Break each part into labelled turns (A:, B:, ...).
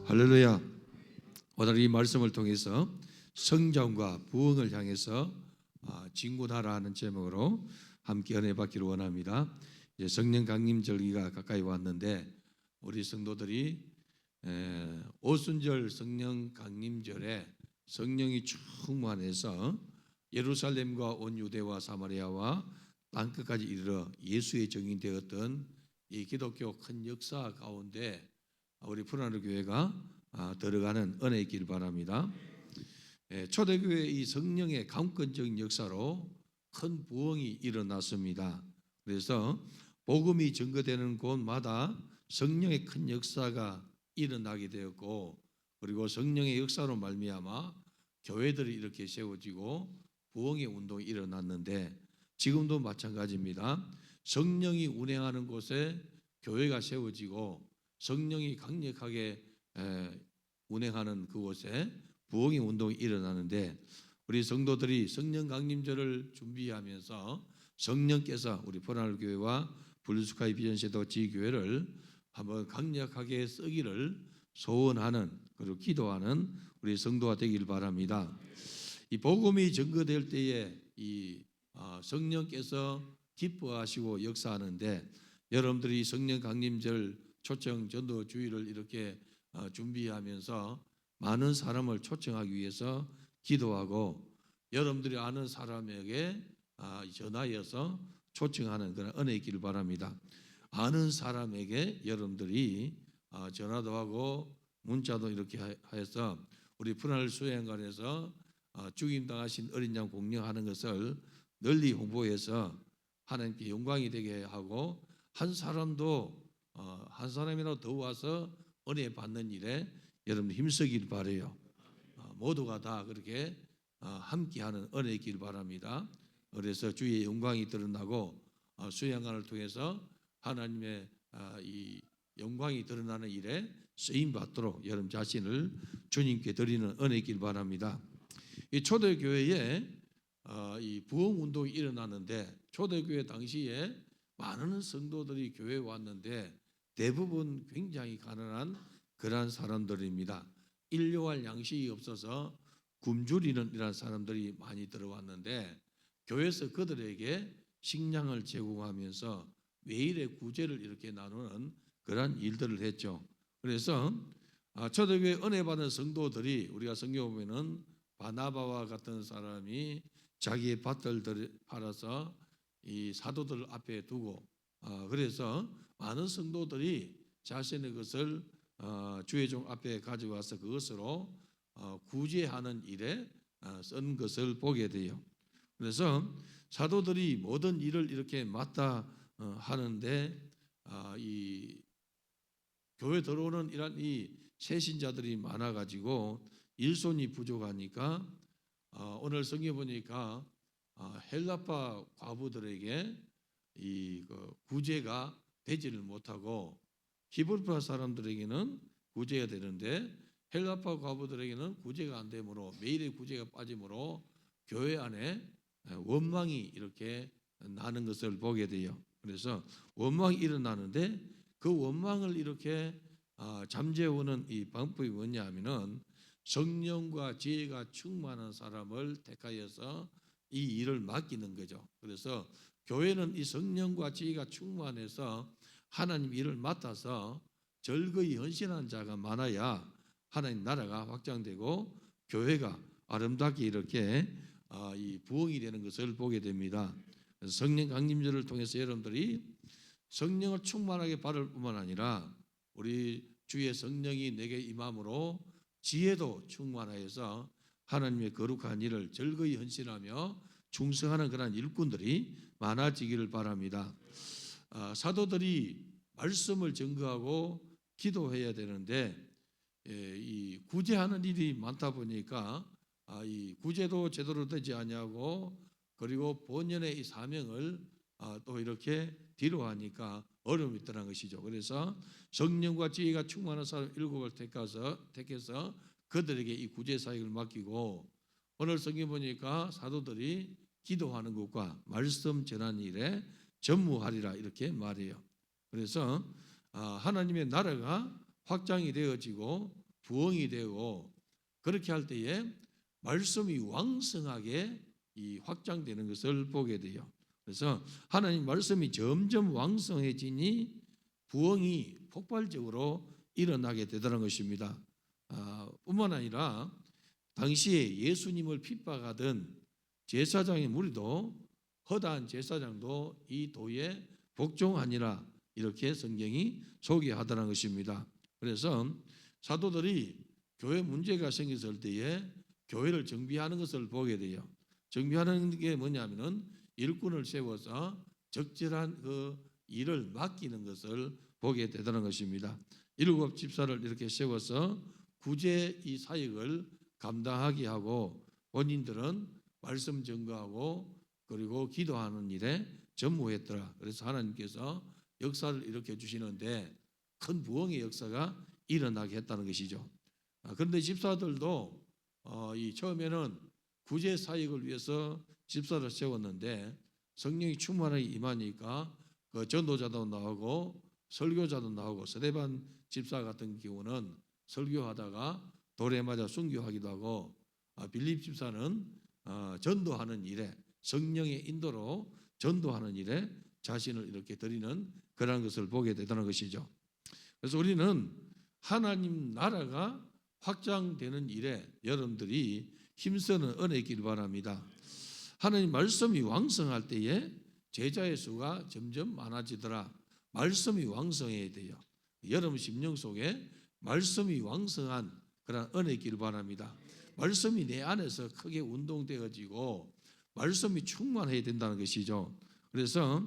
A: 할렐루야. 오늘 이 말씀을 통해서 성장과 부흥을 향해서 진군하라 하는 제목으로 함께 은혜 받기를 원합니다. 이제 성령 강림절기가 가까이 왔는데 우리 성도들이 오순절 성령 강림절에 성령이 충만해서 예루살렘과 온 유대와 사마리아와 땅끝까지 이르러 예수의 증인 되었던 이 기독교 큰 역사 가운데 우리 푸른하늘 교회가 들어가는 은혜 있기를 바랍니다. 초대교회 이 성령의 강권적인 역사로 큰 부흥이 일어났습니다. 그래서 복음이 증거되는 곳마다 성령의 큰 역사가 일어나게 되었고, 그리고 성령의 역사로 말미암아 교회들이 이렇게 세워지고 부흥의 운동이 일어났는데, 지금도 마찬가지입니다. 성령이 운행하는 곳에 교회가 세워지고 성령이 강력하게 운행하는 그곳에 부흥의 운동이 일어나는데, 우리 성도들이 성령 강림절을 준비하면서 성령께서 우리 푸른하늘 교회와 블루스카이 비전시도 지교회를 한번 강력하게 쓰기를 소원하는, 그리고 기도하는 우리 성도가 되길 바랍니다. 이 복음이 증거될 때에 이 성령께서 기뻐하시고 역사하는데, 여러분들이 성령 강림절 초청 전도 주일을 이렇게 준비하면서 많은 사람을 초청하기 위해서 기도하고, 여러분들이 아는 사람에게 전하여서 초청하는 그런 은혜 있기를 바랍니다. 아는 사람에게 여러분들이 전화도 하고 문자도 이렇게 하여서 우리 푸른하늘 수양관에서 죽임당하신 어린 양 공령하는 것을 널리 홍보해서 하나님께 영광이 되게 하고, 한 사람도 한 사람이라도 더 와서 은혜 받는 일에 여러분 힘쓰길 바라요. 모두가 다 그렇게 함께하는 은혜 있길 바랍니다. 그래서 주의 영광이 드러나고 수양관을 통해서 하나님의 이 영광이 드러나는 일에 쓰임 받도록 여러분 자신을 주님께 드리는 은혜 있길 바랍니다. 이 초대교회에 이 부흥 운동이 일어나는데, 초대교회 당시에 많은 성도들이 교회에 왔는데 대부분 굉장히 가난한 그러한 사람들입니다. 일용할 양식이 없어서 굶주리는 이런 사람들이 많이 들어왔는데, 교회에서 그들에게 식량을 제공하면서 매일의 구제를 이렇게 나누는 그러한 일들을 했죠. 그래서 초대교회 은혜 받은 성도들이, 우리가 성경에 보면은 바나바와 같은 사람이 자기의 밭을 팔아서 이 사도들 앞에 두고, 그래서 많은 성도들이 자신의 것을 주의 종 앞에 가져와서 그것으로 구제하는 일에 쓴 것을 보게 돼요. 그래서 사도들이 모든 일을 이렇게 맡아 하는데, 이 교회 들어오는 이런 이 새신자들이 많아가지고 일손이 부족하니까 오늘 성경 보니까 헬라파 과부들에게 이 구제가 되지를 못하고, 히브리파 사람들에게는 구제가 되는데 헬라파 과부들에게는 구제가 안 되므로, 매일의 구제가 빠지므로 교회 안에 원망이 이렇게 나는 것을 보게 돼요. 그래서 원망이 일어나는데, 그 원망을 이렇게 잠재우는 이 방법이 뭐냐면은 성령과 지혜가 충만한 사람을 택하여서 이 일을 맡기는 거죠. 그래서 교회는 이 성령과 지혜가 충만해서 하나님 일을 맡아서 절거히 헌신한 자가 많아야 하나님 나라가 확장되고 교회가 아름답게 이렇게 이 부흥이 되는 것을 보게 됩니다. 성령 강림절을 통해서 여러분들이 성령을 충만하게 받을 뿐만 아니라 우리 주의 성령이 내게 임함으로 지혜도 충만하여서 하나님의 거룩한 일을 절거히 헌신하며 충성하는 그런 일꾼들이 많아지기를 바랍니다. 사도들이 말씀을 증거하고 기도해야 되는데, 이 구제하는 일이 많다 보니까 이 구제도 제대로 되지 않냐고, 그리고 본연의 이 사명을 또 이렇게 뒤로 하니까 어려움이 있다는 것이죠. 그래서 성령과 지혜가 충만한 사람 7을 택해서 그들에게 이 구제 사역을 맡기고, 오늘 성경 보니까 사도들이 기도하는 것과 말씀 전하는 일에 전무하리라 이렇게 말해요. 그래서 하나님의 나라가 확장이 되어지고 부흥이 되고 그렇게 할 때에 말씀이 왕성하게 이 확장되는 것을 보게 돼요. 그래서 하나님 말씀이 점점 왕성해지니 부흥이 폭발적으로 일어나게 되더라는 것입니다. 뿐만 아니라 당시에 예수님을 핍박하던 제사장의 무리도 허다한 제사장도 이 도에 복종하니라 이렇게 성경이 소개하더라는 것입니다. 그래서 사도들이 교회 문제가 생겼을 때에 교회를 정비하는 것을 보게 돼요. 정비하는 게 뭐냐면은 일꾼을 세워서 적절한 그 일을 맡기는 것을 보게 되더라는 것입니다. 7 집사를 이렇게 세워서 구제 이 사역을 감당하게 하고 본인들은 말씀 전거하고 그리고 기도하는 일에 전무했더라. 그래서 하나님께서 역사를 일으켜 주시는데 큰 부흥의 역사가 일어나게 했다는 것이죠. 그런데 집사들도 이 처음에는 구제 사역을 위해서 집사를 세웠는데 성령이 충만하게 임하니까 그 전도자도 나오고 설교자도 나오고 스데반 집사 같은 경우는 설교하다가 돌에 맞아 순교하기도 하고 빌립 집사는 전도하는 일에 성령의 인도로 전도하는 일에 자신을 이렇게 드리는 그런 것을 보게 되다는 것이죠. 그래서 우리는 하나님 나라가 확장되는 일에 여러분들이 힘쓰는 은혜 있기를 바랍니다. 하나님 말씀이 왕성할 때에 제자의 수가 점점 많아지더라. 말씀이 왕성해야 돼요. 여러분 심령 속에 말씀이 왕성한 그런 은혜 있기를 바랍니다. 말씀이 내 안에서 크게 운동되어지고 말씀이 충만해야 된다는 것이죠. 그래서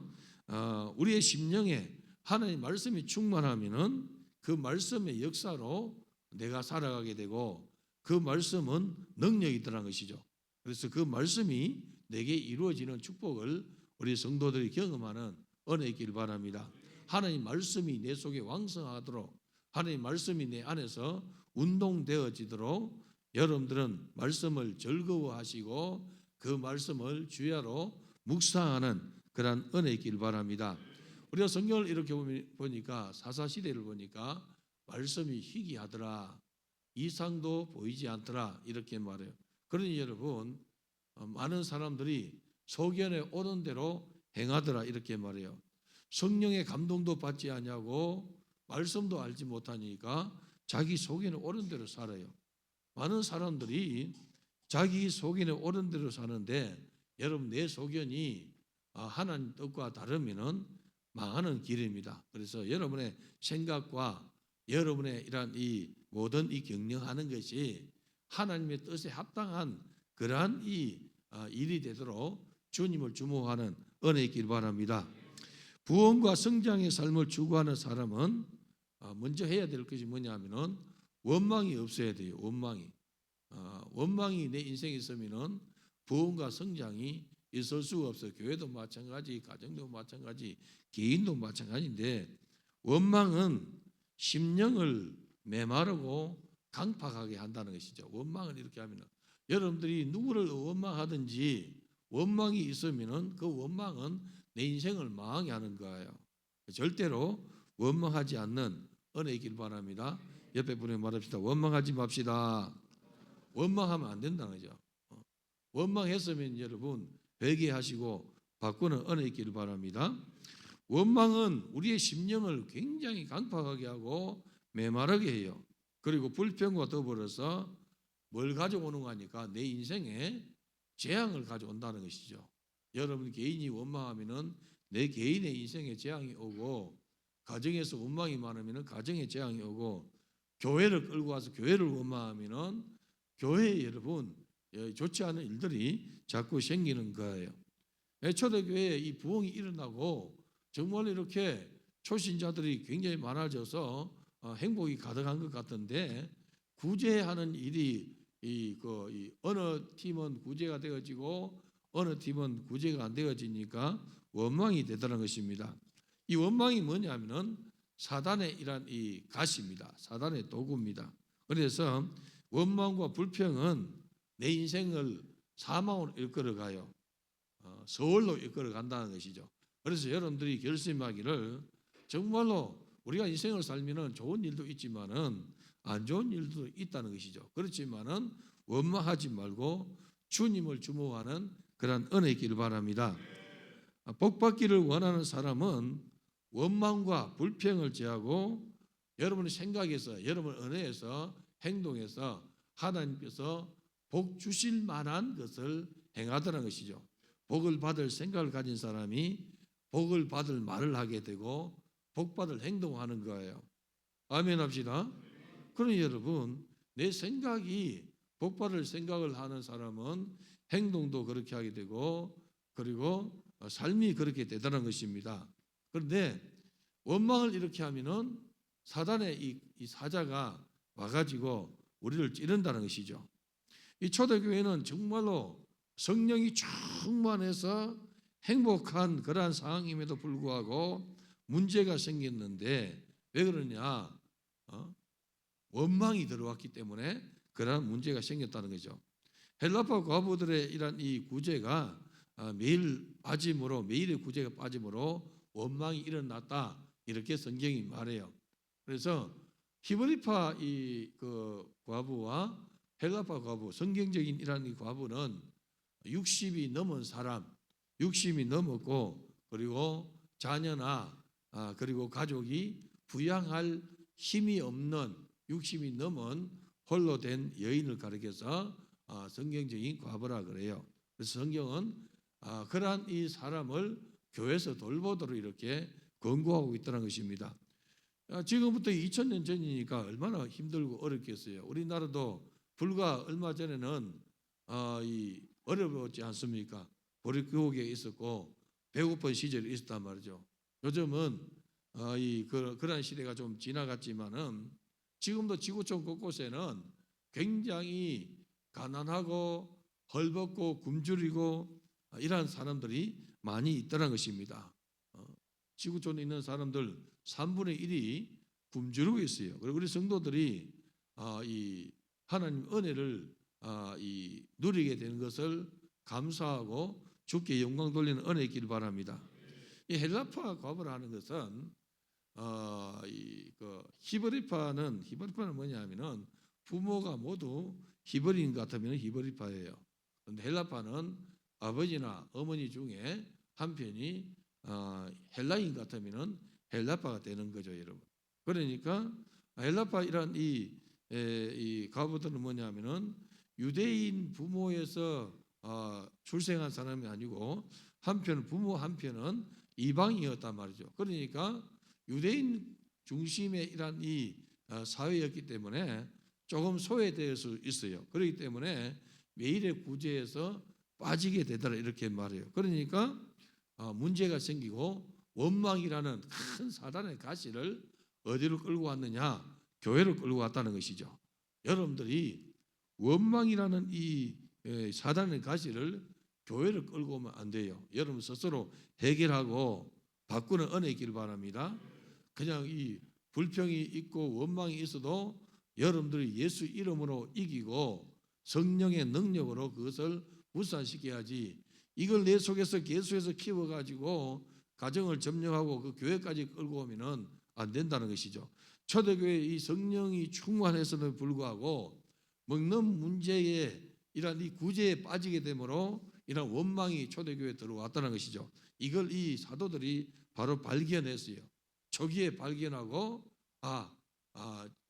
A: 우리의 심령에 하나님 말씀이 충만하면은 그 말씀의 역사로 내가 살아가게 되고 그 말씀은 능력이더라는 것이죠. 그래서 그 말씀이 내게 이루어지는 축복을 우리 성도들이 경험하는 은혜 있기를 바랍니다. 하나님 말씀이 내 속에 왕성하도록 하나님 말씀이 내 안에서 운동되어지도록 여러분들은 말씀을 즐거워하시고 그 말씀을 주야로 묵상하는 그런 은혜 있기를 바랍니다. 우리가 성경을 이렇게 보니까 사사시대를 보니까 말씀이 희귀하더라. 이상도 보이지 않더라. 이렇게 말해요. 그러니 여러분 많은 사람들이 소견에 오는 대로 행하더라. 이렇게 말해요. 성령의 감동도 받지 않냐고 말씀도 알지 못하니까 자기 소견에 오른 대로 살아요. 많은 사람들이 자기 소견에 오른 대로 사는데 여러분 내 소견이 하나님 뜻과 다르면은 망하는 길입니다. 그래서 여러분의 생각과 여러분의 이러한 이 모든 이 경영하는 것이 하나님의 뜻에 합당한 그러한 이 일이 되도록 주님을 주목하는 은혜 있길 바랍니다. 부흥과 성장의 삶을 추구하는 사람은 먼저 해야 될 것이 뭐냐면은 원망이 없어야 돼요. 원망이 내 인생에 있으면은 부흥과 성장이 있을 수가 없어요. 교회도 마찬가지, 가정도 마찬가지, 개인도 마찬가지인데 원망은 심령을 메마르고 강팍하게 한다는 것이죠. 원망을 이렇게 하면은 여러분들이 누구를 원망하든지 원망이 있으면은 그 원망은 내 인생을 망하게 하는 거예요. 절대로 원망하지 않는 은혜 있길 바랍니다. 옆에 분에게 말합시다. 원망하지 맙시다. 원망하면 안 된다는 거죠. 원망했으면 여러분 회개하시고 바꾸는 은혜 있기를 바랍니다. 원망은 우리의 심령을 굉장히 강팍하게 하고 메마르게 해요. 그리고 불평과 더불어서 뭘 가져오는 거니까 내 인생에 재앙을 가져온다는 것이죠. 여러분 개인이 원망하면은 내 개인의 인생에 재앙이 오고 가정에서 원망이 많으면은 가정에 재앙이 오고 교회를 끌고 와서 교회를 원망하면은 교회에 여러분 좋지 않은 일들이 자꾸 생기는 거예요. 초대교회에 이 부흥이 일어나고 정말 이렇게 초신자들이 굉장히 많아져서 행복이 가득한 것 같은데 구제하는 일이 어느 팀은 구제가 되어지고 어느 팀은 구제가 안 되어지니까 원망이 되더라는 것입니다. 이 원망이 뭐냐면은 사단의 이란 이 가시입니다. 사단의 도구입니다. 그래서 원망과 불평은 내 인생을 사망으로 이끌어 가요. 서울로 이끌어 간다는 것이죠. 그래서 여러분들이 결심하기를 정말로 우리가 인생을 살면은 좋은 일도 있지만은 안 좋은 일도 있다는 것이죠. 그렇지만은 원망하지 말고 주님을 주목하는 그런 은혜 있기를 바랍니다. 복 받기를 원하는 사람은 원망과 불평을 제하고 여러분의 생각에서, 여러분 은혜에서, 행동에서 하나님께서 복 주실 만한 것을 행하더라는 것이죠. 복을 받을 생각을 가진 사람이 복을 받을 말을 하게 되고 복 받을 행동하는 거예요. 아멘 합시다. 그러니 여러분, 내 생각이 복 받을 생각을 하는 사람은 행동도 그렇게 하게 되고 그리고 삶이 그렇게 되더라는 것입니다. 그런데 원망을 이렇게 하면은 사단의 이 사자가 와가지고 우리를 찌른다는 것이죠. 이 초대교회는 정말로 성령이 충만해서 행복한 그러한 상황임에도 불구하고 문제가 생겼는데 왜 그러냐? 원망이 들어왔기 때문에 그러한 문제가 생겼다는 거죠. 헬라파 과부들의 이런 이 구제가 매일 빠짐으로, 매일의 구제가 빠짐으로 원망이 일어났다, 이렇게 성경이 말해요. 그래서 히브리파 그 과부와 헬라파 과부, 성경적인 이런 이 과부는 60이 넘은 사람, 60이 넘었고 그리고 자녀나 그리고 가족이 부양할 힘이 없는 60이 넘은 홀로 된 여인을 가리켜서 성경적인 과부라 그래요. 그래서 성경은 그러한 이 사람을 교회에서 돌보도록 이렇게 권고하고 있다는 것입니다. 지금부터 2000년 전이니까 얼마나 힘들고 어렵겠어요. 우리나라도 불과 얼마 전에는 어려웠지 않습니까? 보릿고개 있었고 배고픈 시절이 있었단 말이죠. 요즘은 그런 시대가 좀 지나갔지만은 지금도 지구촌 곳곳에는 굉장히 가난하고 헐벗고 굶주리고 이러한 사람들이 많이 있다는 것입니다. 지구촌에 있는 사람들 3분의 1이 굶주리고 있어요. 그리고 우리 성도들이 이 하나님 은혜를 누리게 되는 것을 감사하고 주께 영광 돌리는 은혜 있기를 바랍니다. 이 헬라파 과부를 하는 것은 히브리파는 뭐냐면은 부모가 모두 히브리인 같으면 히브리파예요. 그런데 헬라파는 아버지나 어머니 중에 한 편이 헬라인 같으면은 헬라파가 되는 거죠, 여러분. 그러니까 헬라파 이란 이 과부들은 뭐냐면은 유대인 부모에서 출생한 사람이 아니고 한편 부모 한편은 이방이었단 말이죠. 그러니까 유대인 중심의 이란 이 사회였기 때문에 조금 소외될 수 있어요. 그렇기 때문에 매일의 구제에서 빠지게 되더라 이렇게 말해요. 그러니까 문제가 생기고 원망이라는 큰 사단의 가시를 어디로 끌고 왔느냐? 교회로 끌고 왔다는 것이죠. 여러분들이 원망이라는 이 사단의 가시를 교회를 끌고 오면 안 돼요. 여러분 스스로 해결하고 바꾸는 은혜 있기를 바랍니다. 그냥 이 불평이 있고 원망이 있어도 여러분들이 예수 이름으로 이기고 성령의 능력으로 그것을 무산시켜야지, 이걸 내 속에서 계속해서 키워가지고 가정을 점령하고 그 교회까지 끌고 오면은 안 된다는 것이죠. 초대교회 이 성령이 충만해서는 불구하고 먹는 문제에 이런 이 구제에 빠지게 되므로 이런 원망이 초대교회에 들어왔다는 것이죠. 이걸 이 사도들이 바로 발견했어요. 초기에 발견하고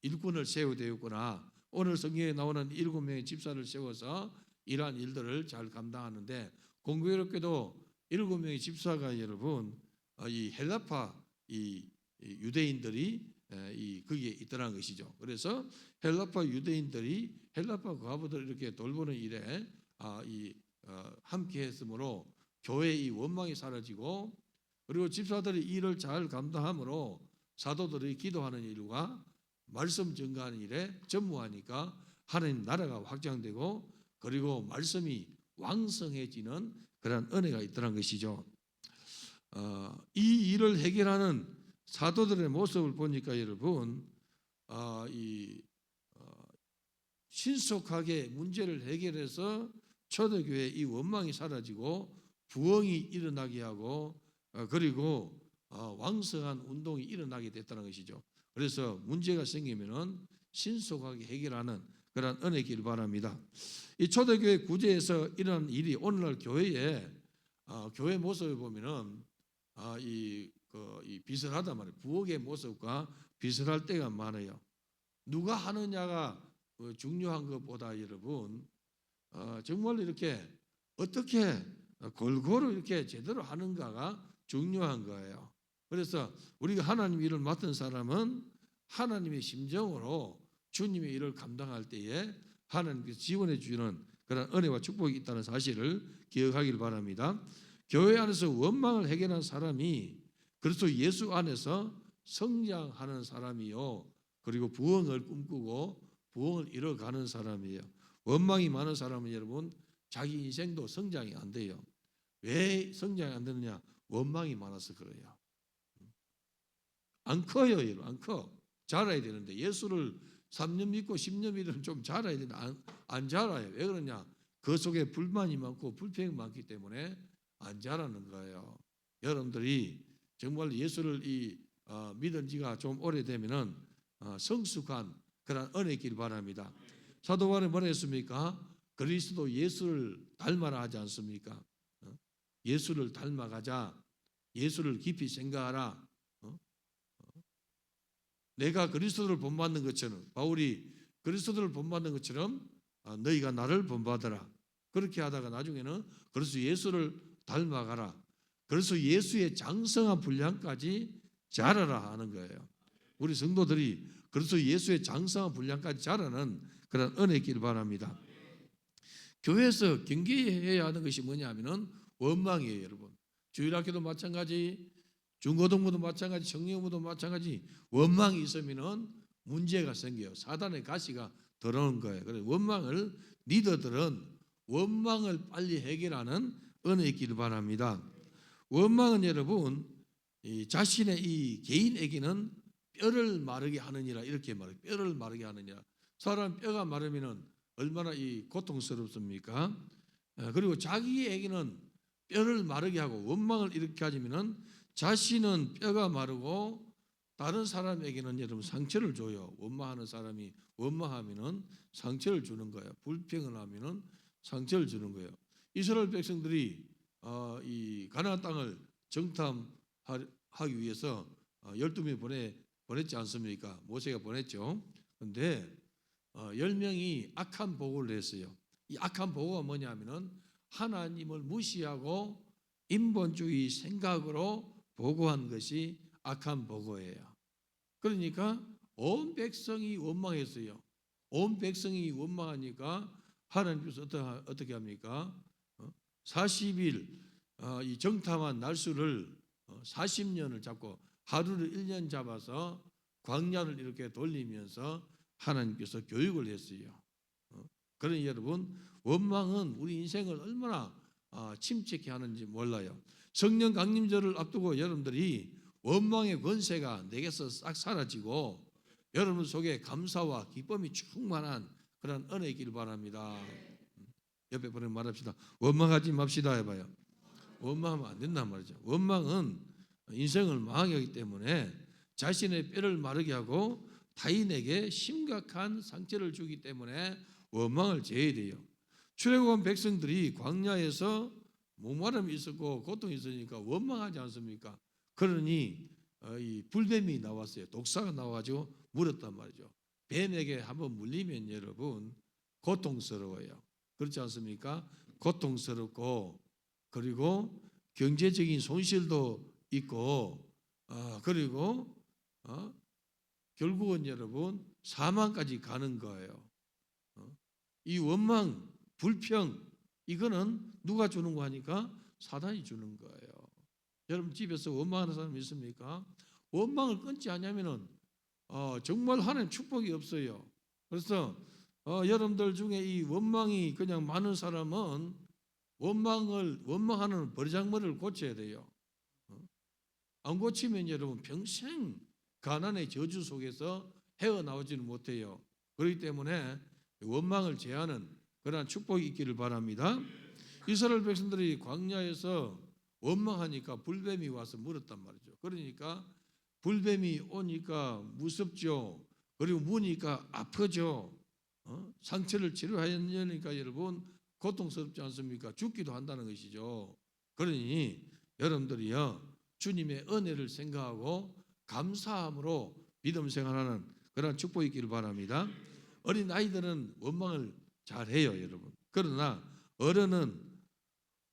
A: 일꾼을 세워야 되겠구나. 오늘 성경에 나오는 7명의 집사를 세워서 이러한 일들을 잘 감당하는데, 공교롭게도 7명의 집사가 여러분 이 헬라파 이 유대인들이 거기에 있더라는 것이죠. 그래서 헬라파 유대인들이 헬라파 과부들 이렇게 돌보는 일에 함께 했으므로 교회의 이 원망이 사라지고, 그리고 집사들이 일을 잘 감당함으로 사도들이 기도하는 일과 말씀 전가하는 일에 전무하니까 하나님 나라가 확장되고 그리고 말씀이 왕성해지는 그런 은혜가 있더란 것이죠. 이 일을 해결하는 사도들의 모습을 보니까 여러분 신속하게 문제를 해결해서 초대교회의 이 원망이 사라지고 부흥이 일어나게 하고 그리고 왕성한 운동이 일어나게 됐다는 것이죠. 그래서 문제가 생기면은 신속하게 해결하는 그런 은혜 있기를 바랍니다. 이 초대교회 구제에서 이런 일이 오늘날 교회에 교회 모습을 보면은 이 비슷하단 말이에요. 부엌의 모습과 비슷할 때가 많아요. 누가 하느냐가 중요한 것보다 여러분 정말 이렇게 어떻게 골고루 이렇게 제대로 하는가가 중요한 거예요. 그래서 우리가 하나님 일을 맡은 사람은 하나님의 심정으로 주님의 일을 감당할 때에 하나님께서 지원해 주시는 그런 은혜와 축복이 있다는 사실을 기억하길 바랍니다. 교회 안에서 원망을 해결한 사람이 그리스도 예수 안에서 성장하는 사람이요, 그리고 부흥을 꿈꾸고 부흥을 이뤄가는 사람이에요. 원망이 많은 사람은 여러분 자기 인생도 성장이 안 돼요. 왜 성장이 안 되느냐? 원망이 많아서 그래요. 안 커요, 여러분. 안 커. 자라야 되는데 예수를 3년 믿고 10년 믿으면 좀 자라야 되는데 안 자라요. 왜 그러냐? 그 속에 불만이 많고 불평이 많기 때문에 안 자라는 거예요. 여러분들이 정말 예수를 믿은 지가 좀 오래되면은 성숙한 그런 은혜 있기를 바랍니다. 사도 바울이 뭐라 했습니까? 그리스도 예수를 닮아라 하지 않습니까? 예수를 닮아가자. 예수를 깊이 생각하라. 내가 그리스도를 본받는 것처럼, 바울이 그리스도를 본받는 것처럼 너희가 나를 본받아라. 그렇게 하다가 나중에는 그리스도 예수를 닮아가라. 그래서 예수의 장성한 분량까지 자라라 하는 거예요. 우리 성도들이 그래서 예수의 장성한 분량까지 자라는 그런 은혜 있기를 바랍니다. 교회에서 경계해야 하는 것이 뭐냐면은 원망이에요, 여러분. 주일학교도 마찬가지, 중고등부도 마찬가지, 청년부도 마찬가지. 원망이 있으면은 문제가 생겨요. 사단의 가시가 들어오는 거예요. 그래서 원망을 리더들은 원망을 빨리 해결하는 은혜 있기를 바랍니다. 원망은 여러분 자신의 이 개인에게는 뼈를 마르게 하느니라 이렇게 말해요. 뼈를 마르게 하느니라. 사람 뼈가 마르면은 얼마나 고통스럽습니까? 그리고 자기에게는 뼈를 마르게 하고 원망을 이렇게 하지면은 자신은 뼈가 마르고 다른 사람에게는 여러분 상처를 줘요. 원망하는 사람이 원망하면은 상처를 주는 거예요. 불평을 하면은 상처를 주는 거예요. 이스라엘 백성들이 이 가나안 땅을 정탐하기 위해서 12명이 보냈지 않습니까? 모세가 보냈죠. 그런데 10명이 악한 보고를 했어요. 이 악한 보고가 뭐냐면은 하나님을 무시하고 인본주의 생각으로 보고한 것이 악한 보고예요. 그러니까 온 백성이 원망했어요. 온 백성이 원망하니까 하나님께서 어떻게 합니까? 40일 이 정탐한 날수를 40년을 잡고 하루를 1년 잡아서 광야를 이렇게 돌리면서 하나님께서 교육을 했어요. 그러니 여러분 원망은 우리 인생을 얼마나 침체케 하는지 몰라요. 성령 강림절을 앞두고 여러분들이 원망의 권세가 내게서 싹 사라지고 여러분 속에 감사와 기쁨이 충만한 그런 은혜 있기를 바랍니다. 옆에 분은 말합시다. 원망하지 맙시다 해봐요. 원망하면 안 된단 말이죠. 원망은 인생을 망하게 하기 때문에 자신의 뼈를 마르게 하고 타인에게 심각한 상처를 주기 때문에 원망을 제해야 돼요. 출애굽한 백성들이 광야에서 목마름이 있었고 고통이 있으니까 원망하지 않습니까? 그러니 이 불뱀이 나왔어요. 독사가 나와가지고 물었단 말이죠. 뱀에게 한번 물리면 여러분 고통스러워요. 그렇지 않습니까? 고통스럽고 그리고 경제적인 손실도 있고 그리고 결국은 여러분 사망까지 가는 거예요. 이 원망, 불평 이거는 누가 주는 거 하니까 사단이 주는 거예요. 여러분 집에서 원망하는 사람 있습니까? 원망을 끊지 않으면은 정말 하나님 축복이 없어요. 그래서 여러분들 중에 이 원망이 그냥 많은 사람은 원망하는 버리장머리를 고쳐야 돼요. 안 고치면 여러분 평생 가난의 저주 속에서 헤어나오지는 못해요. 그렇기 때문에 원망을 제하는 그러한 축복이 있기를 바랍니다. 이스라엘 백성들이 광야에서 원망하니까 불뱀이 와서 물었단 말이죠. 그러니까 불뱀이 오니까 무섭죠. 그리고 무니까 아프죠. 상처를 치료하려니까 여러분 고통스럽지 않습니까? 죽기도 한다는 것이죠. 그러니 여러분들이요 주님의 은혜를 생각하고 감사함으로 믿음 생활하는 그런 축복이 있기를 바랍니다. 어린 아이들은 원망을 잘해요, 여러분. 그러나 어른은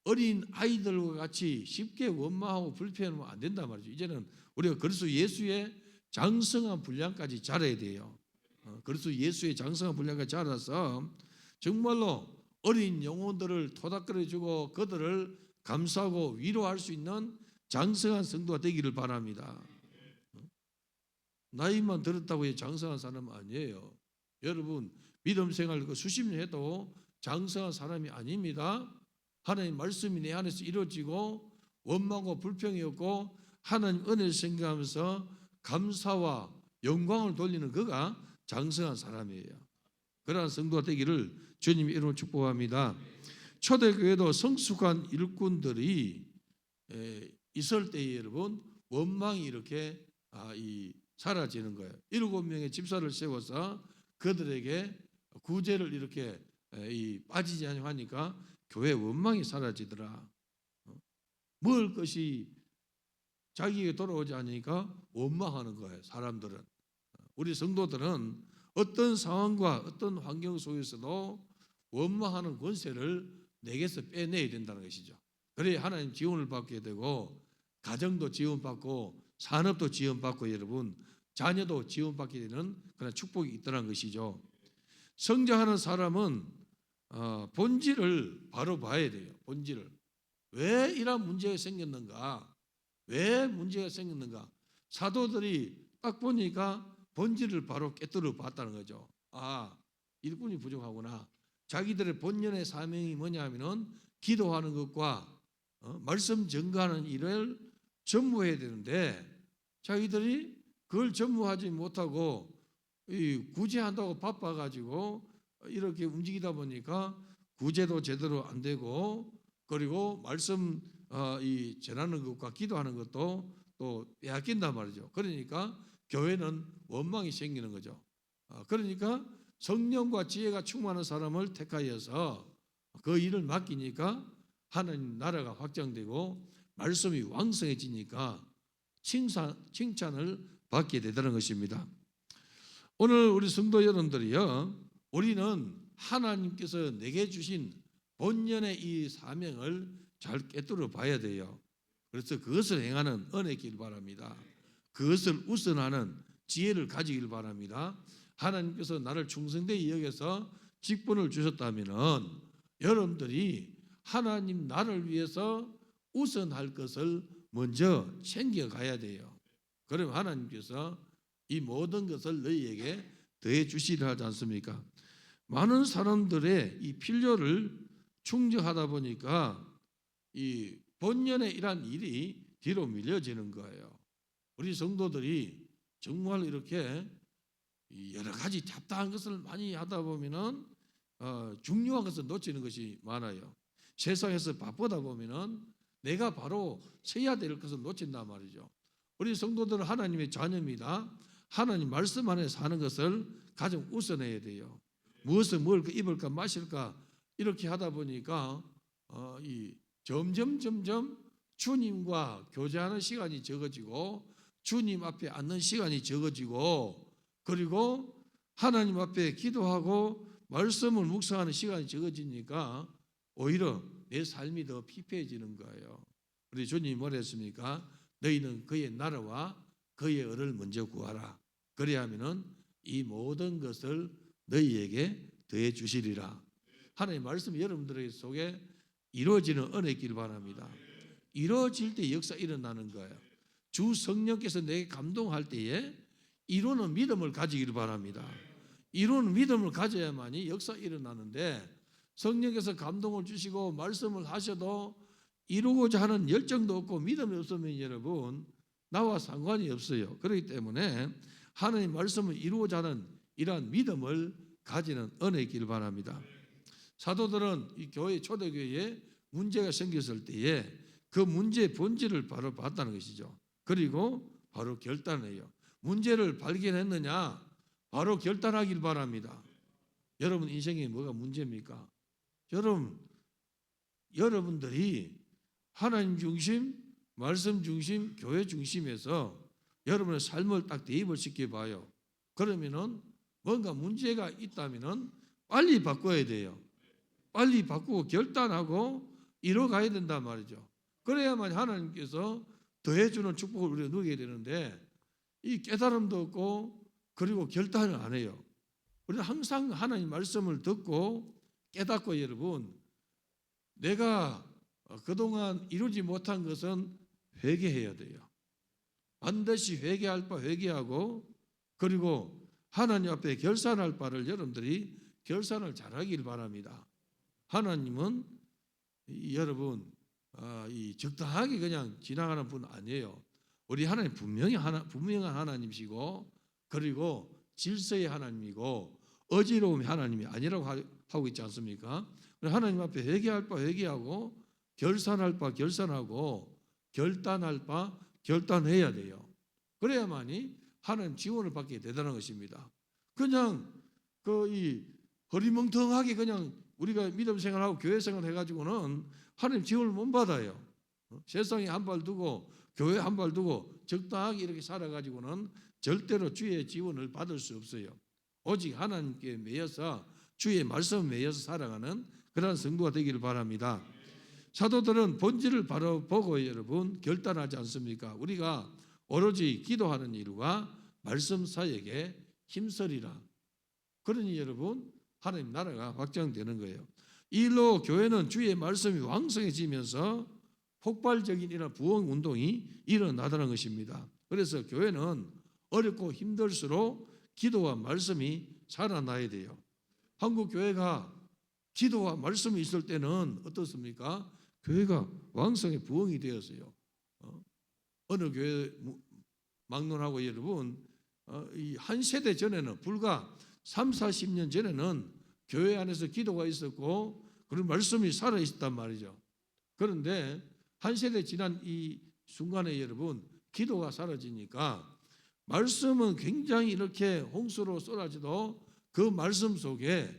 A: 어린 아이들과 같이 쉽게 원망하고 불평하면 안 된단 말이죠. 이제는 우리가 그리스도 예수의 장성한 분량까지 자라야 돼요. 그리스도 예수의 장성한 분량까지 자라서 정말로 어린 영혼들을 토닥거려주고 그들을 감싸고 위로할 수 있는 장성한 성도가 되기를 바랍니다. 나이만 들었다고 해 장성한 사람은 아니에요. 여러분 믿음 생활 수십 년 해도 장성한 사람이 아닙니다. 하나님 말씀이 내 안에서 이루어지고 원망과 불평이 없고 하나님 은혜를 생각하면서 감사와 영광을 돌리는 그가 장성한 사람이에요. 그러한 성도가 되기를 주님이 이름으로 축복합니다. 초대교회도 성숙한 일꾼들이 있을 때에 여러분 원망이 이렇게 사라지는 거예요. 7명의 집사를 세워서 그들에게 구제를 이렇게 빠지지 않으려 하니까 교회 원망이 사라지더라. 먹을 것이 자기에게 돌아오지 않으니까 원망하는 거예요. 사람들은. 우리 성도들은 어떤 상황과 어떤 환경 속에서도 원망하는 권세를 내게서 빼내야 된다는 것이죠. 그래야 하나님 지원을 받게 되고 가정도 지원받고 산업도 지원받고 여러분 자녀도 지원받게 되는 그런 축복이 있다는 것이죠. 성장하는 사람은 본질을 바로 봐야 돼요. 본질을. 왜 이런 문제가 생겼는가? 왜 문제가 생겼는가? 사도들이 딱 보니까 본질을 바로 깨뜨려 봤다는 거죠. 아, 일꾼이 부족하구나. 자기들의 본연의 사명이 뭐냐 하면은 기도하는 것과 말씀 전가하는 일을 전무해야 되는데 자기들이 그걸 전무하지 못하고 구제한다고 바빠가지고 이렇게 움직이다 보니까 구제도 제대로 안 되고 그리고 말씀 전하는 것과 기도하는 것도 또 빼앗긴단 말이죠. 그러니까 교회는 원망이 생기는 거죠. 그러니까 성령과 지혜가 충만한 사람을 택하여서 그 일을 맡기니까 하나님 나라가 확장되고 말씀이 왕성해지니까 칭찬을 받게 되다는 것입니다. 오늘 우리 성도 여러분들이요, 우리는 하나님께서 내게 주신 본연의 이 사명을 잘 깨뜨려 봐야 돼요. 그래서 그것을 행하는 은혜길 바랍니다. 그것을 우선하는 지혜를 가지길 바랍니다. 하나님께서 나를 충성되이 여겨서 직분을 주셨다면은 여러분들이 하나님 나를 위해서 우선할 것을 먼저 챙겨가야 돼요. 그러면 하나님께서 이 모든 것을 너희에게 더해 주시리라 하지 않습니까? 많은 사람들의 이 필요를 충족하다 보니까 이 본연의 이러한 일이 뒤로 밀려지는 거예요. 우리 성도들이 정말 이렇게 여러 가지 잡다한 것을 많이 하다 보면은 중요한 것을 놓치는 것이 많아요. 세상에서 바쁘다 보면은 내가 바로 서야 될 것을 놓친단 말이죠. 우리 성도들은 하나님의 자녀입니다. 하나님 말씀 안에 사는 것을 가장 우선해야 돼요. 무엇을 먹을까 입을까 마실까 이렇게 하다 보니까 점점 주님과 교제하는 시간이 적어지고 주님 앞에 앉는 시간이 적어지고 그리고 하나님 앞에 기도하고 말씀을 묵상하는 시간이 적어지니까 오히려 내 삶이 더 피폐해지는 거예요. 우리 주님이 뭐라 했습니까? 너희는 그의 나라와 그의 의를 먼저 구하라. 그래야 하면은 이 모든 것을 너희에게 더해 주시리라. 하나님의 말씀이 여러분들의 속에 이루어지는 은혜 있기를 바랍니다. 이루어질 때 역사 일어나는 거예요. 주 성령께서 내게 감동할 때에 이루는 믿음을 가지기를 바랍니다. 이루는 믿음을 가져야만이 역사 일어나는데 성령께서 감동을 주시고 말씀을 하셔도 이루고자 하는 열정도 없고 믿음이 없으면 여러분 나와 상관이 없어요. 그렇기 때문에 하나님 말씀을 이루고자 하는 이러한 믿음을 가지는 은혜 있기를 바랍니다. 사도들은 이 교회 초대교회에 문제가 생겼을 때에 그 문제의 본질을 바로 봤다는 것이죠. 그리고 바로 결단해요. 문제를 발견했느냐? 바로 결단하길 바랍니다. 여러분 인생에 뭐가 문제입니까? 여러분들이 하나님 중심, 말씀 중심, 교회 중심에서 여러분의 삶을 딱 대입을 시켜봐요. 그러면은 뭔가 문제가 있다면은 빨리 바꿔야 돼요. 빨리 바꾸고 결단하고 이뤄가야 된단 말이죠. 그래야만 하나님께서 더해주는 축복을 우리가 누리게 되는데 이 깨달음도 없고 그리고 결단을 안 해요. 우리는 항상 하나님 말씀을 듣고 깨닫고 여러분 내가 그동안 이루지 못한 것은 회개해야 돼요. 반드시 회개할 바 회개하고 그리고 하나님 앞에 결산할 바를 여러분들이 결산을 잘하길 바랍니다. 하나님은 여러분 이 적당하게 그냥 지나가는 분 아니에요. 우리 하나님 분명한 하나님이시고 그리고 질서의 하나님이고 어지러움의 하나님이 아니라고 하고 있지 않습니까? 하나님 앞에 회개할 바 회개하고 결산할 바 결산하고 결단할 바 결단해야 돼요. 그래야만이 하나님 지원을 받게 대단한 것입니다. 그냥 이 허리멍텅하게 그냥 우리가 믿음 생활하고 교회 생활 해가지고는 하나님 지원을 못 받아요. 세상에 한 발 두고 교회 한 발 두고 적당하게 이렇게 살아가지고는 절대로 주의 지원을 받을 수 없어요. 오직 하나님께 매여서 주의 말씀 매여서 살아가는 그런 성도가 되기를 바랍니다. 사도들은 본질을 바로 보고 여러분 결단하지 않습니까? 우리가 오로지 기도하는 일과 말씀 사역에 힘쓰리라. 그러니 여러분 하나님 나라가 확장되는 거예요. 이 일로 교회는 주의 말씀이 왕성해지면서 폭발적인 이런 부흥 운동이 일어나다는 것입니다. 그래서 교회는 어렵고 힘들수록 기도와 말씀이 살아나야 돼요. 한국 교회가 기도와 말씀이 있을 때는 어떻습니까? 교회가 왕성의 부흥이 되었어요. 어느 교회 막론하고 여러분 한 세대 전에는 불과 3, 40년 전에는 교회 안에서 기도가 있었고 그런 말씀이 살아있었단 말이죠. 그런데 한 세대 지난 이 순간에 여러분 기도가 사라지니까 말씀은 굉장히 이렇게 홍수로 쏟아져도 그 말씀 속에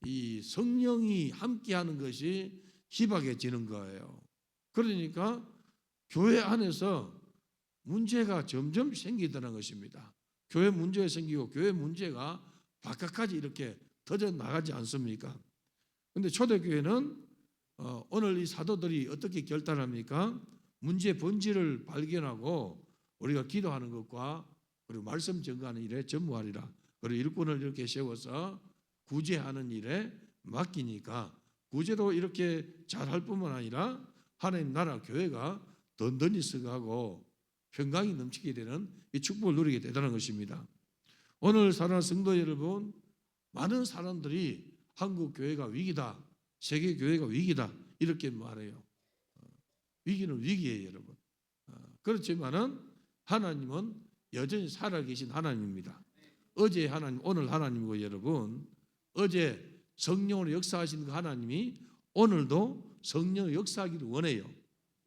A: 이 성령이 함께하는 것이 희박해지는 거예요. 그러니까 교회 안에서 문제가 점점 생기더라는 것입니다. 교회 문제가 생기고 교회 문제가 바깥까지 이렇게 터져 나가지 않습니까? 그런데 초대교회는 오늘 이 사도들이 어떻게 결단합니까? 문제의 본질을 발견하고 우리가 기도하는 것과 그리고 말씀 전가하는 일에 전무하리라. 그리고 일꾼을 이렇게 세워서 구제하는 일에 맡기니까 구제도 이렇게 잘할 뿐만 아니라 하나님 나라 교회가 든든히 서가고 평강이 넘치게 되는 이 축복을 누리게 되다는 것입니다. 오늘 사랑하는 성도 여러분, 많은 사람들이 한국 교회가 위기다, 세계 교회가 위기다 이렇게 말해요. 위기는 위기예요, 여러분. 그렇지만은 하나님은 여전히 살아계신 하나님입니다. 어제 하나님, 오늘 하나님이고 여러분, 어제 성령으로 역사하신 그 하나님이 오늘도 성령 역사하기를 원해요.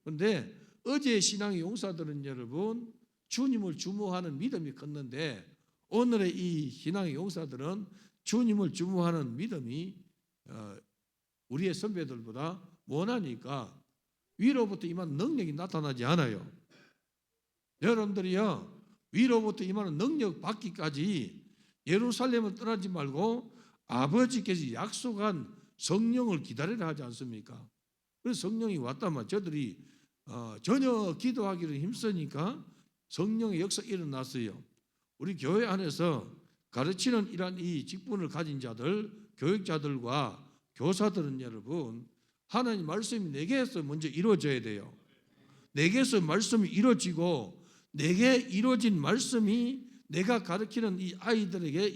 A: 그런데 어제 신앙의 용사들은 여러분 주님을 주무하는 믿음이 컸는데 오늘의 이 신앙의 용사들은 주님을 주무하는 믿음이 우리의 선배들보다 못하니까 위로부터 임하는 능력이 나타나지 않아요. 여러분들이요 위로부터 임하는 능력 받기까지 예루살렘을 떠나지 말고 아버지께서 약속한 성령을 기다리라 하지 않습니까? 그래서 성령이 왔다만 저들이 전혀 기도하기를 힘쓰니까 성령의 역사가 일어났어요. 우리 교회 안에서 가르치는 이러한 이 직분을 가진 자들, 교육자들과 교사들은 여러분 하나님 말씀이 내게서 먼저 이루어져야 돼요. 내게서 말씀이 이루어지고 내게 이루어진 말씀이 내가 가르치는 이 아이들에게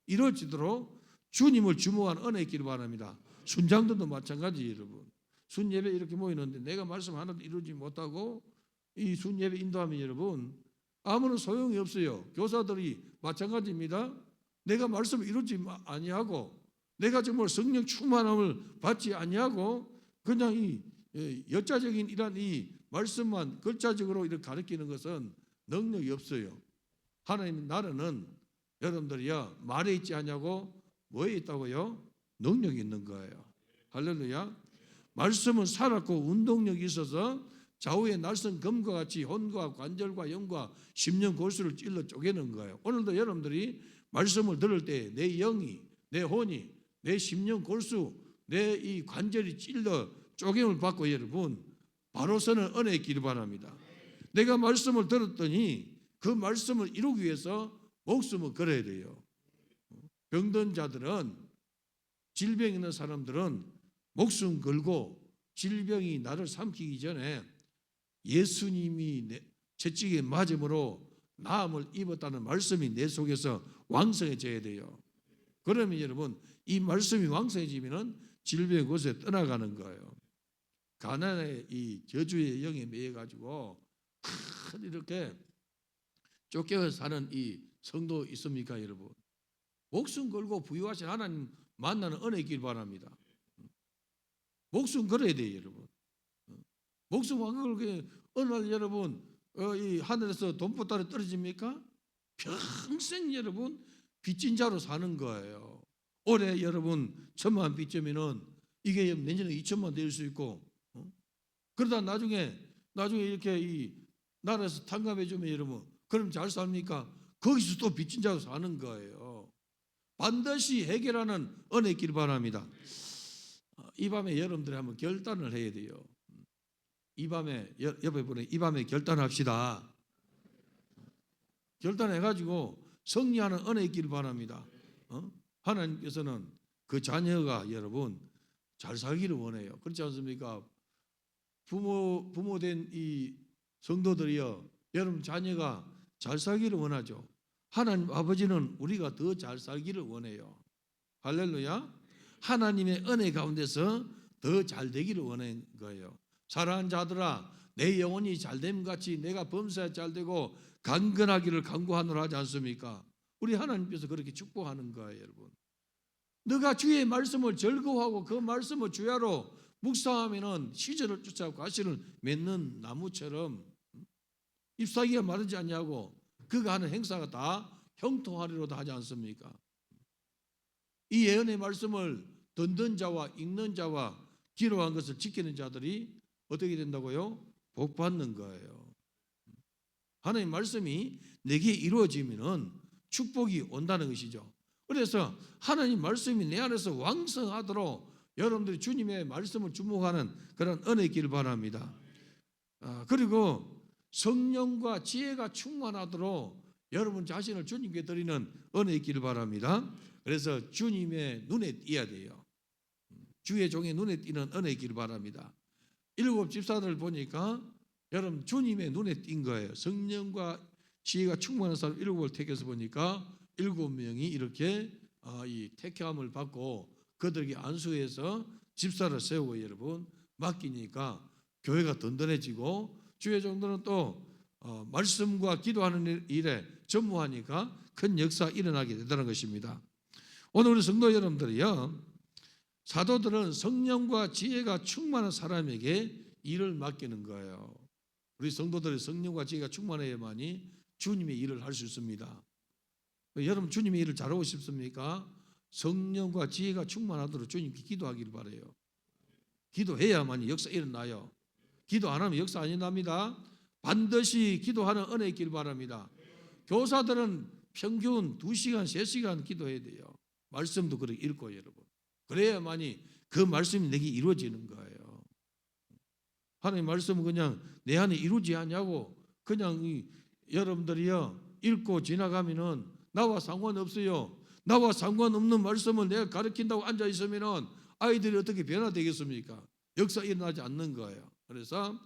A: 이루어지도록 주님을 주목하는 은혜 있기를 바랍니다. 순장들도 마찬가지 여러분. 순예배 이렇게 모이는데 내가 말씀 하나도 이루지 못하고 이 순예배 인도하면 여러분 아무런 소용이 없어요. 교사들이 마찬가지입니다. 내가 말씀을 이루지 아니하고 내가 정말 성령 충만함을 받지 아니하고 그냥 이 여자적인 이런 이 말씀만 글자적으로 이렇게 가르치는 것은 능력이 없어요. 하나님 나라는 여러분들이요, 말에 있지 않냐고? 뭐에 있다고요? 능력이 있는 거예요. 할렐루야. 말씀은 살았고 운동력이 있어서 좌우의 날선 검과 같이 혼과 관절과 영과 심령 골수를 찔러 쪼개는 거예요. 오늘도 여러분들이 말씀을 들을 때 내 영이, 내 혼이, 내 심령 골수, 내 이 관절이 찔러 쪼개임을 받고 여러분 바로 서는 은혜 있기를 바랍니다. 내가 말씀을 들었더니 그 말씀을 이루기 위해서 목숨을 걸어야 돼요. 병든 자들은, 질병 있는 사람들은 목숨 걸고 질병이 나를 삼키기 전에 예수님이 채찍에 맞음으로 나음을 입었다는 말씀이 내 속에서 왕성해져야 돼요. 그러면 여러분 이 말씀이 왕성해지면 질병의 곳에 떠나가는 거예요. 가난의 이 저주의 영에 매여 가지고 큰 이렇게 쫓겨 사는 이 성도 있습니까, 여러분? 목숨 걸고 부유하신 하나님 만나는 은혜 있길 바랍니다. 목숨 걸어야 돼요, 여러분. 목숨 안 걸고 어느 날 여러분 이 하늘에서 돈보따리 떨어집니까? 평생 여러분 빚진 자로 사는 거예요. 올해 여러분 1,000만 빚지면은 이게 내년에 2,000만 될 수 있고, 그러다 나중에 이렇게 이 나라에서 탕감해 주면 여러분 그럼 잘 삽니까? 거기서 또 빚진 자로 사는 거예요. 반드시 해결하는 은혜 있길 바랍니다. 이 밤에 여러분들이 한번 결단을 해야 돼요. 이 밤에 옆에 분에 이 밤에 결단합시다. 결단해가지고 승리하는 은혜 있길 바랍니다. 하나님께서는 그 자녀가 여러분 잘 살기를 원해요. 그렇지 않습니까? 부모 된 이 성도들이요, 여러분 자녀가 잘 살기를 원하죠. 하나님 아버지는 우리가 더 잘 살기를 원해요. 할렐루야. 하나님의 은혜 가운데서 더 잘 되기를 원하는 거예요. 사랑하는 자들아, 내 영혼이 잘됨 같이 내가 범사에 잘되고 강건하기를 간구하노라 하지 않습니까? 우리 하나님께서 그렇게 축복하는 거예요, 여러분. 너가 주의 말씀을 즐거워하고 그 말씀을 주야로 묵상하면은 시절을 쫓아 과실을 맺는 나무처럼 잎사귀가 마르지 않냐고, 그가 하는 행사가 다 형통하리로다 하지 않습니까? 이 예언의 말씀을 듣는 자와 읽는 자와 기록한 것을 지키는 자들이 어떻게 된다고요? 복 받는 거예요. 하나님 말씀이 내게 이루어지면은 축복이 온다는 것이죠. 그래서 하나님 말씀이 내 안에서 왕성하도록 여러분들이 주님의 말씀을 주목하는 그런 은혜 있기를 바랍니다. 그리고 성령과 지혜가 충만하도록 여러분 자신을 주님께 드리는 은혜 있기를 바랍니다. 그래서 주님의 눈에 띄어야 돼요. 주의 종의 눈에 띄는 은혜 있기를 바랍니다. 7 집사들 보니까 여러분 주님의 눈에 띈 거예요. 성령과 지혜가 충만한 사람 7을 택해서 보니까 7명이 이렇게 이 택함을 받고 그들에게 안수해서 집사를 세우고 여러분 맡기니까 교회가 든든해지고 주의 종들은 또 말씀과 기도하는 일에 전무하니까 큰 역사가 일어나게 된다는 것입니다. 오늘 우리 성도 여러분들이요, 사도들은 성령과 지혜가 충만한 사람에게 일을 맡기는 거예요. 우리 성도들이 성령과 지혜가 충만해야만이 주님의 일을 할 수 있습니다. 여러분 주님의 일을 잘하고 싶습니까? 성령과 지혜가 충만하도록 주님께 기도하기를 바라요. 기도해야만이 역사 일어나요. 기도 안 하면 역사 안 일어납니다. 반드시 기도하는 은혜 있기를 바랍니다. 교사들은 평균 2시간, 3시간 기도해야 돼요. 말씀도 그렇게 읽고 여러분. 그래야만이 그 말씀이 내게 이루어지는 거예요. 하나님 말씀은 그냥 내 안에 이루지 않냐고 그냥 여러분들이요 읽고 지나가면은 나와 상관없어요. 나와 상관없는 말씀을 내가 가르친다고 앉아 있으면은 아이들이 어떻게 변화되겠습니까? 역사 일어나지 않는 거예요. 그래서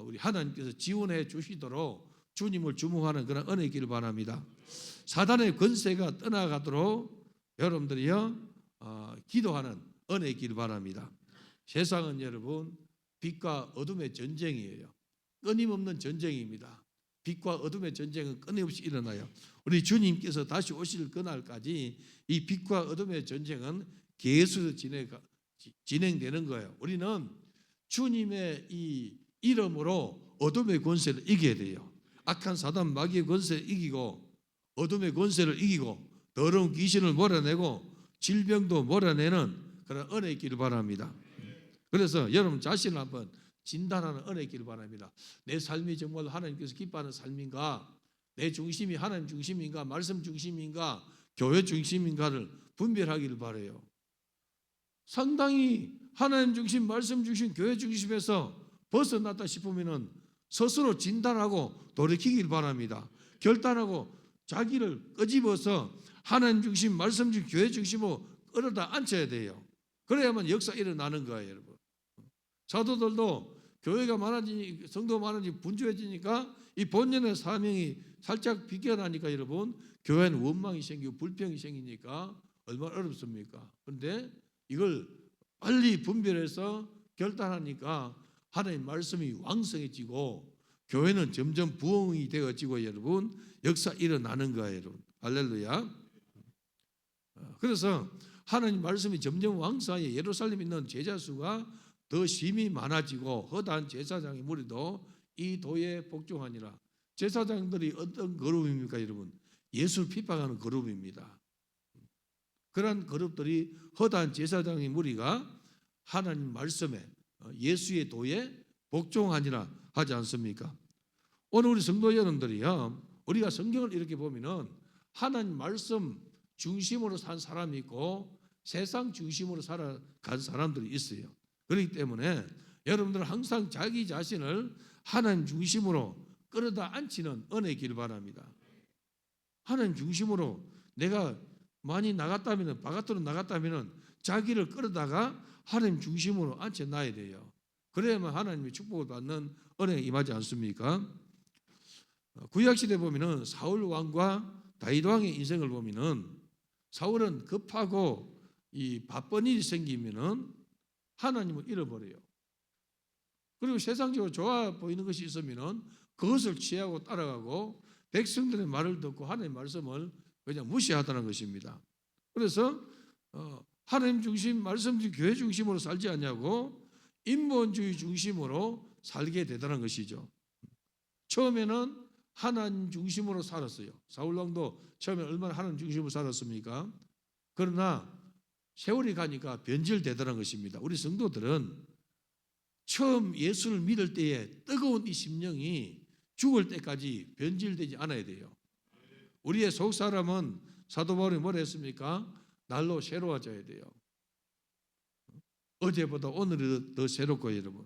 A: 우리 하나님께서 지원해 주시도록 주님을 주목하는 그런 은혜 있기를 바랍니다. 사단의 권세가 떠나가도록 여러분들이요 기도하는 은혜 있기를 바랍니다. 세상은 여러분 빛과 어둠의 전쟁이에요. 끊임없는 전쟁입니다. 빛과 어둠의 전쟁은 끊임없이 일어나요. 우리 주님께서 다시 오실 그날까지 이 빛과 어둠의 전쟁은 계속 진행되는 거예요. 우리는 주님의 이 이름으로 어둠의 권세를 이겨야 돼요. 악한 사단 마귀의 권세를 이기고 어둠의 권세를 이기고 더러운 귀신을 몰아내고 질병도 몰아내는 그런 은혜 있기를 바랍니다. 그래서 여러분 자신을 한번 진단하는 은혜 있기를 바랍니다. 내 삶이 정말 하나님께서 기뻐하는 삶인가? 내 중심이 하나님 중심인가? 말씀 중심인가? 교회 중심인가를 분별하기를 바라요. 상당히 하나님 중심, 말씀 중심, 교회 중심에서 벗어났다 싶으면 스스로 진단하고 돌이키길 바랍니다. 결단하고 자기를 끄집어서 하나님 중심, 말씀 중심, 교회 중심으로 끌어다 앉혀야 돼요. 그래야만 역사 일어나는 거예요, 여러분. 사도들도 교회가 많아지니, 성도가 많아지니 분주해지니까 이 본연의 사명이 살짝 비껴나니까 여러분, 교회는 원망이 생기고 불평이 생기니까 얼마나 어렵습니까? 그런데 이걸 빨리 분별해서 결단하니까 하나님 말씀이 왕성해지고 교회는 점점 부흥이 되어지고 여러분 역사 일어나는 거예요, 여러분. 할렐루야. 그래서 하나님 말씀이 점점 왕성하여 예루살렘에 있는 제자 수가 더 심히 많아지고 허다한 제사장의 무리도 이 도에 복종하니라. 제사장들이 어떤 그룹입니까, 여러분? 예수를 핍박하는 그룹입니다. 그런 그룹들이 허다한 제사장의 무리가 하나님 말씀에 예수의 도에 복종하니라 하지 않습니까? 오늘 우리 성도 여러분들이요, 우리가 성경을 이렇게 보면은 하나님 말씀 중심으로 산 사람이 있고 세상 중심으로 살아간 사람들이 있어요. 그렇기 때문에 여러분들은 항상 자기 자신을 하나님 중심으로 끌어다 앉히는 은혜이길 바랍니다. 하나님 중심으로 내가 많이 나갔다면, 바깥으로 나갔다면 자기를 끌어다가 하나님 중심으로 앉혀놔야 돼요. 그래야만 하나님의 축복을 받는 은혜가 임하지 않습니까? 구약시대 보면은 사울 왕과 다윗 왕의 인생을 보면은 사울은 급하고 이 바쁜 일이 생기면은 하나님을 잃어버려요. 그리고 세상적으로 좋아 보이는 것이 있으면은 그것을 취하고 따라가고 백성들의 말을 듣고 하나님의 말씀을 그냥 무시하다는 것입니다. 그래서 하나님 중심, 말씀 중심, 교회 중심으로 살지 않냐고 인본주의 중심으로 살게 되더라는 것이죠. 처음에는 하나님 중심으로 살았어요. 사울 왕도 처음에 얼마나 하나님 중심으로 살았습니까? 그러나 세월이 가니까 변질되더라는 것입니다. 우리 성도들은 처음 예수를 믿을 때에 뜨거운 이 심령이 죽을 때까지 변질되지 않아야 돼요. 우리의 속사람은 사도 바울이 뭐라 했습니까? 날로 새로워져야 돼요. 어제보다 오늘이 더 새롭고 여러분,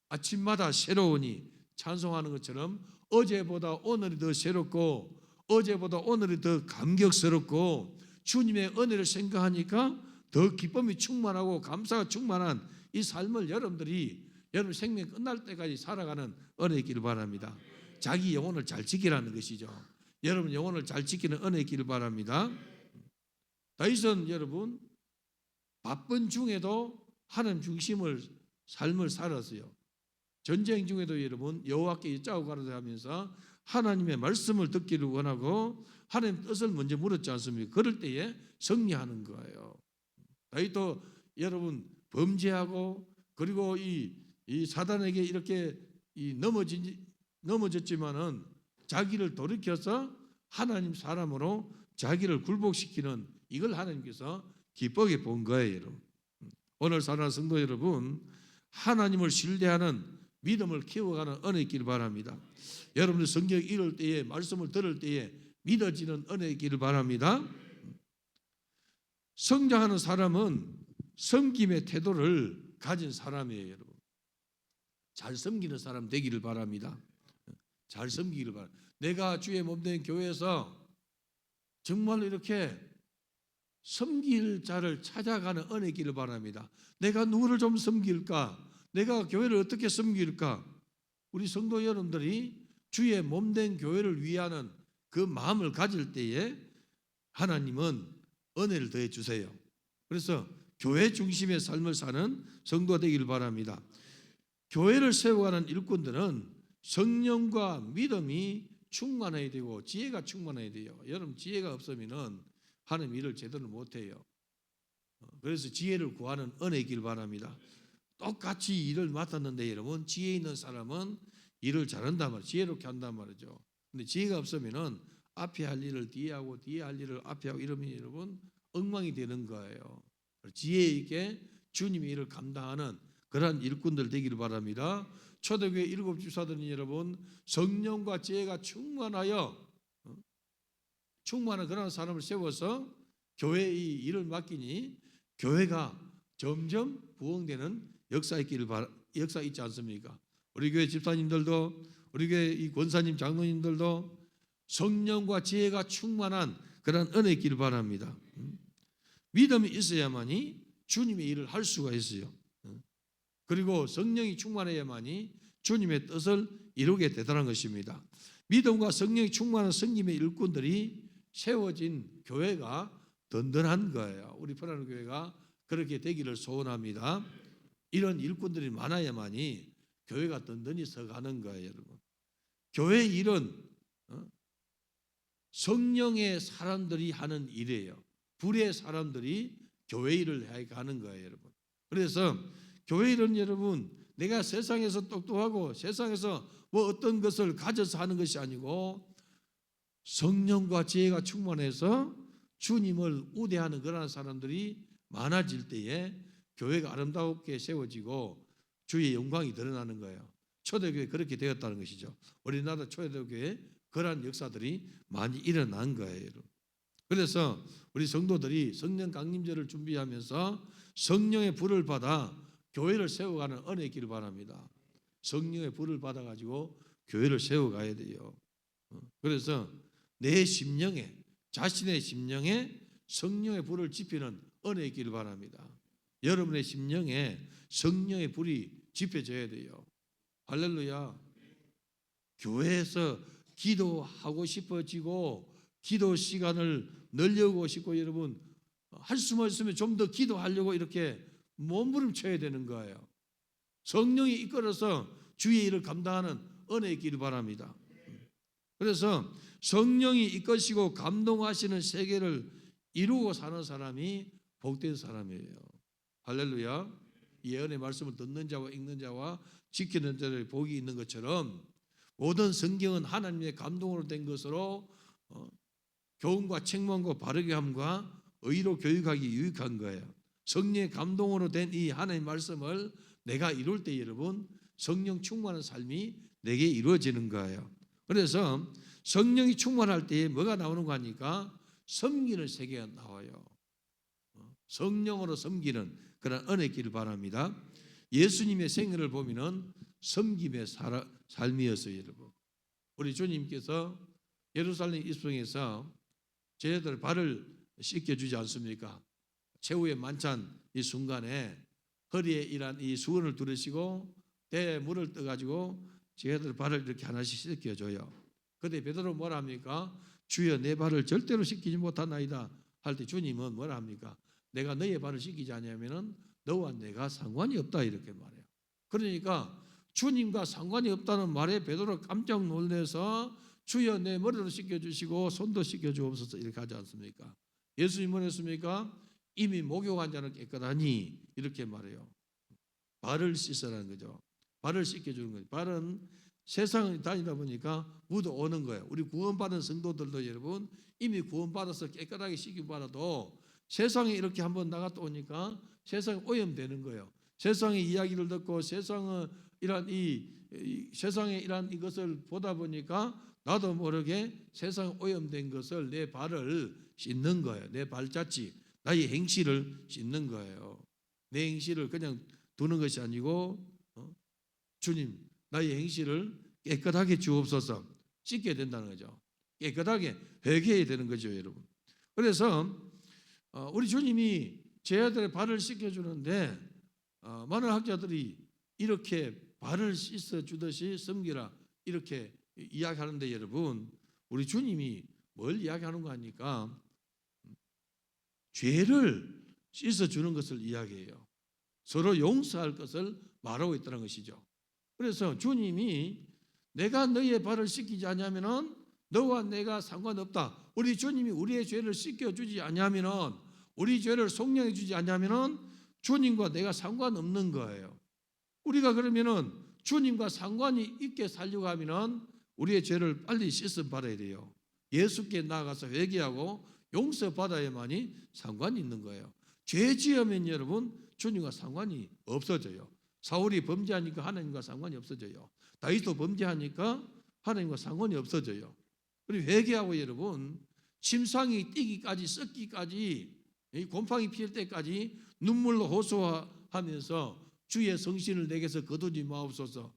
A: 아침마다 새로우니 찬송하는 것처럼 어제보다 오늘이 더 새롭고 어제보다 오늘이 더 감격스럽고 주님의 은혜를 생각하니까 더 기쁨이 충만하고 감사가 충만한 이 삶을 여러분들이 여러분 생명 끝날 때까지 살아가는 은혜 있기를 바랍니다. 자기 영혼을 잘 지키라는 것이죠. 여러분 영혼을 잘 지키는 은혜 있기를 바랍니다. 다윗은 여러분 바쁜 중에도 하나님 중심을 삶을 살았어요. 전쟁 중에도 여러분 여호와께 여짜고 가라사 하면서 하나님의 말씀을 듣기를 원하고 하나님 뜻을 먼저 물었지 않습니까? 그럴 때에 승리하는 거예요. 다윗도 여러분 범죄하고 그리고 이 사단에게 이렇게 넘어졌지만은 자기를 돌이켜서 하나님 사람으로 자기를 굴복시키는 이걸 하나님께서 기쁘게 본 거예요, 여러분. 오늘 사랑하는 성도 여러분, 하나님을 신뢰하는 믿음을 키워가는 은혜 있기를 바랍니다. 여러분들 성경 읽을 때에 말씀을 들을 때에 믿어지는 은혜 있기를 바랍니다. 성장하는 사람은 섬김의 태도를 가진 사람이에요, 여러분. 잘 섬기는 사람 되기를 바랍니다. 잘 섬기기를 바랍니다. 내가 주의 몸된 교회에서 정말 이렇게 섬길 자를 찾아가는 은혜 있기를 바랍니다. 내가 누구를 좀 섬길까? 내가 교회를 어떻게 섬길까? 우리 성도 여러분들이 주의 몸된 교회를 위하는 그 마음을 가질 때에 하나님은 은혜를 더해 주세요. 그래서 교회 중심의 삶을 사는 성도가 되기를 바랍니다. 교회를 세워가는 일꾼들은 성령과 믿음이 충만해야 되고 지혜가 충만해야 돼요. 여러분 지혜가 없으면 하나님 일을 제대로 못해요. 그래서 지혜를 구하는 은혜이길 바랍니다. 똑같이 일을 맡았는데 여러분 지혜 있는 사람은 일을 잘한단 말이에요. 지혜롭게 한단 말이죠. 근데 지혜가 없으면 앞에 할 일을 뒤에 하고 뒤에 할 일을 앞에 하고 이러면 여러분 엉망이 되는 거예요. 지혜 있게 주님의 일을 감당하는 그러한 일꾼들 되기를 바랍니다. 초대교회 일곱 집사들은 여러분 성령과 지혜가 충만하여 충만한 그런 사람을 세워서 교회의 일을 맡기니 교회가 점점 부흥되는 역사 있지 않습니까? 우리 교회 집사님들도 우리 교회 이 권사님 장로님들도 성령과 지혜가 충만한 그런 은혜 있기를 바랍니다. 믿음이 있어야만이 주님의 일을 할 수가 있어요. 그리고 성령이 충만해야만이 주님의 뜻을 이루게 되더라는 것입니다. 믿음과 성령이 충만한 성김의 일꾼들이 세워진 교회가 든든한 거예요. 우리 편안한 교회가 그렇게 되기를 소원합니다. 이런 일꾼들이 많아야만이 교회가 든든히 서가는 거예요, 여러분. 교회 일은 성령의 사람들이 하는 일이에요. 불의 사람들이 교회 일을 하는 거예요, 여러분. 그래서 교회 일은 여러분 내가 세상에서 똑똑하고 세상에서 뭐 어떤 것을 가져서 하는 것이 아니고 성령과 지혜가 충만해서 주님을 우대하는 그런 사람들이 많아질 때에 교회가 아름답게 세워지고 주의 영광이 드러나는 거예요. 초대교회 그렇게 되었다는 것이죠. 우리나라 초대교회 그러한 역사들이 많이 일어난 거예요. 그래서 우리 성도들이 성령 강림제를 준비하면서 성령의 불을 받아 교회를 세워가는 은혜 있기를 바랍니다. 성령의 불을 받아가지고 교회를 세워가야 돼요. 그래서 내 심령에 자신의 심령에 성령의 불을 지피는 은혜 있기를 바랍니다. 여러분의 심령에 성령의 불이 지펴져야 돼요. 할렐루야. 교회에서 기도하고 싶어지고 기도 시간을 늘려고 싶고 여러분 할 수만 있으면 좀 더 기도하려고 이렇게 몸부림쳐야 되는 거예요. 성령이 이끌어서 주의 일을 감당하는 은혜 있기를 바랍니다. 그래서 성령이 이끄시고 감동하시는 세계를 이루고 사는 사람이 복된 사람이에요. 할렐루야. 예언의 말씀을 듣는 자와 읽는 자와 지키는 자들의 복이 있는 것처럼 모든 성경은 하나님의 감동으로 된 것으로 교훈과 책망과 바르게 함과 의로 교육하기 유익한 거예요. 성령의 감동으로 된 이 하나님의 말씀을 내가 이룰 때 여러분 성령 충만한 삶이 내게 이루어지는 거예요. 그래서 성령이 충만할 때 뭐가 나오는 거 하니까 섬기는 세계가 나와요. 성령으로 섬기는 그런 은혜 있기를 바랍니다. 예수님의 생애를 보면은 섬김의 삶이었어요, 여러분. 우리 주님께서 예루살렘 입성에서 제자들 발을 씻겨주지 않습니까? 최후의 만찬 이 순간에 허리에 일한 이 수건을 두르시고 대에 물을 떠가지고 제자들 발을 이렇게 하나씩 씻겨줘요. 그때 베드로 뭐라 합니까? 주여 내 발을 절대로 씻기지 못하나이다 할 때 주님은 뭐라 합니까? 내가 너의 발을 씻기지 않으면은 너와 내가 상관이 없다 이렇게 말해요. 그러니까 주님과 상관이 없다는 말에 베드로 깜짝 놀라서 주여 내 머리도 씻겨주시고 손도 씻겨주옵소서 이렇게 하지 않습니까? 예수님 뭐 했습니까? 이미 목욕한 자는 깨끗하니 이렇게 말해요. 발을 씻으라는 거죠. 발을 씻겨주는 거죠. 발은 세상을 다니다 보니까 묻어오는 거예요. 우리 구원받은 성도들도 여러분 이미 구원받아서 깨끗하게 씻김받아도 세상에 이렇게 한번 나갔다 오니까 세상에 오염되는 거예요. 세상의 이야기를 듣고 세상의 이런 이것을 보다 보니까 나도 모르게 세상에 오염된 것을 내 발을 씻는 거예요. 내 발자취, 나의 행실을 씻는 거예요. 내 행실을 그냥 두는 것이 아니고 주님 나의 행실을 깨끗하게 주옵소서 씻게 된다는 거죠. 깨끗하게 회개해야 되는 거죠, 여러분. 그래서 우리 주님이 제자들의 발을 씻겨주는데 많은 학자들이 이렇게 발을 씻어주듯이 섬기라 이렇게 이야기하는데 여러분 우리 주님이 뭘 이야기하는 거 아닙니까? 죄를 씻어주는 것을 이야기해요. 서로 용서할 것을 말하고 있다는 것이죠. 그래서 주님이 내가 너희의 발을 씻기지 않으면은 너와 내가 상관없다. 우리 주님이 우리의 죄를 씻겨주지 않으면은 우리 죄를 속량해 주지 않으면은 주님과 내가 상관없는 거예요. 우리가 그러면은 주님과 상관이 있게 살려고 하면은 우리의 죄를 빨리 씻어 버려야 돼요. 예수께 나아가서 회개하고 용서받아야만이 상관이 있는 거예요. 죄 지으면 여러분 주님과 상관이 없어져요. 사울이 범죄하니까 하나님과 상관이 없어져요. 다윗도 범죄하니까 하나님과 상관이 없어져요. 그리고 회개하고 여러분 침상이 뛰기까지 썩기까지 곰팡이 피울 때까지 눈물로 호소하면서 주의 성신을 내게서 거두지 마옵소서.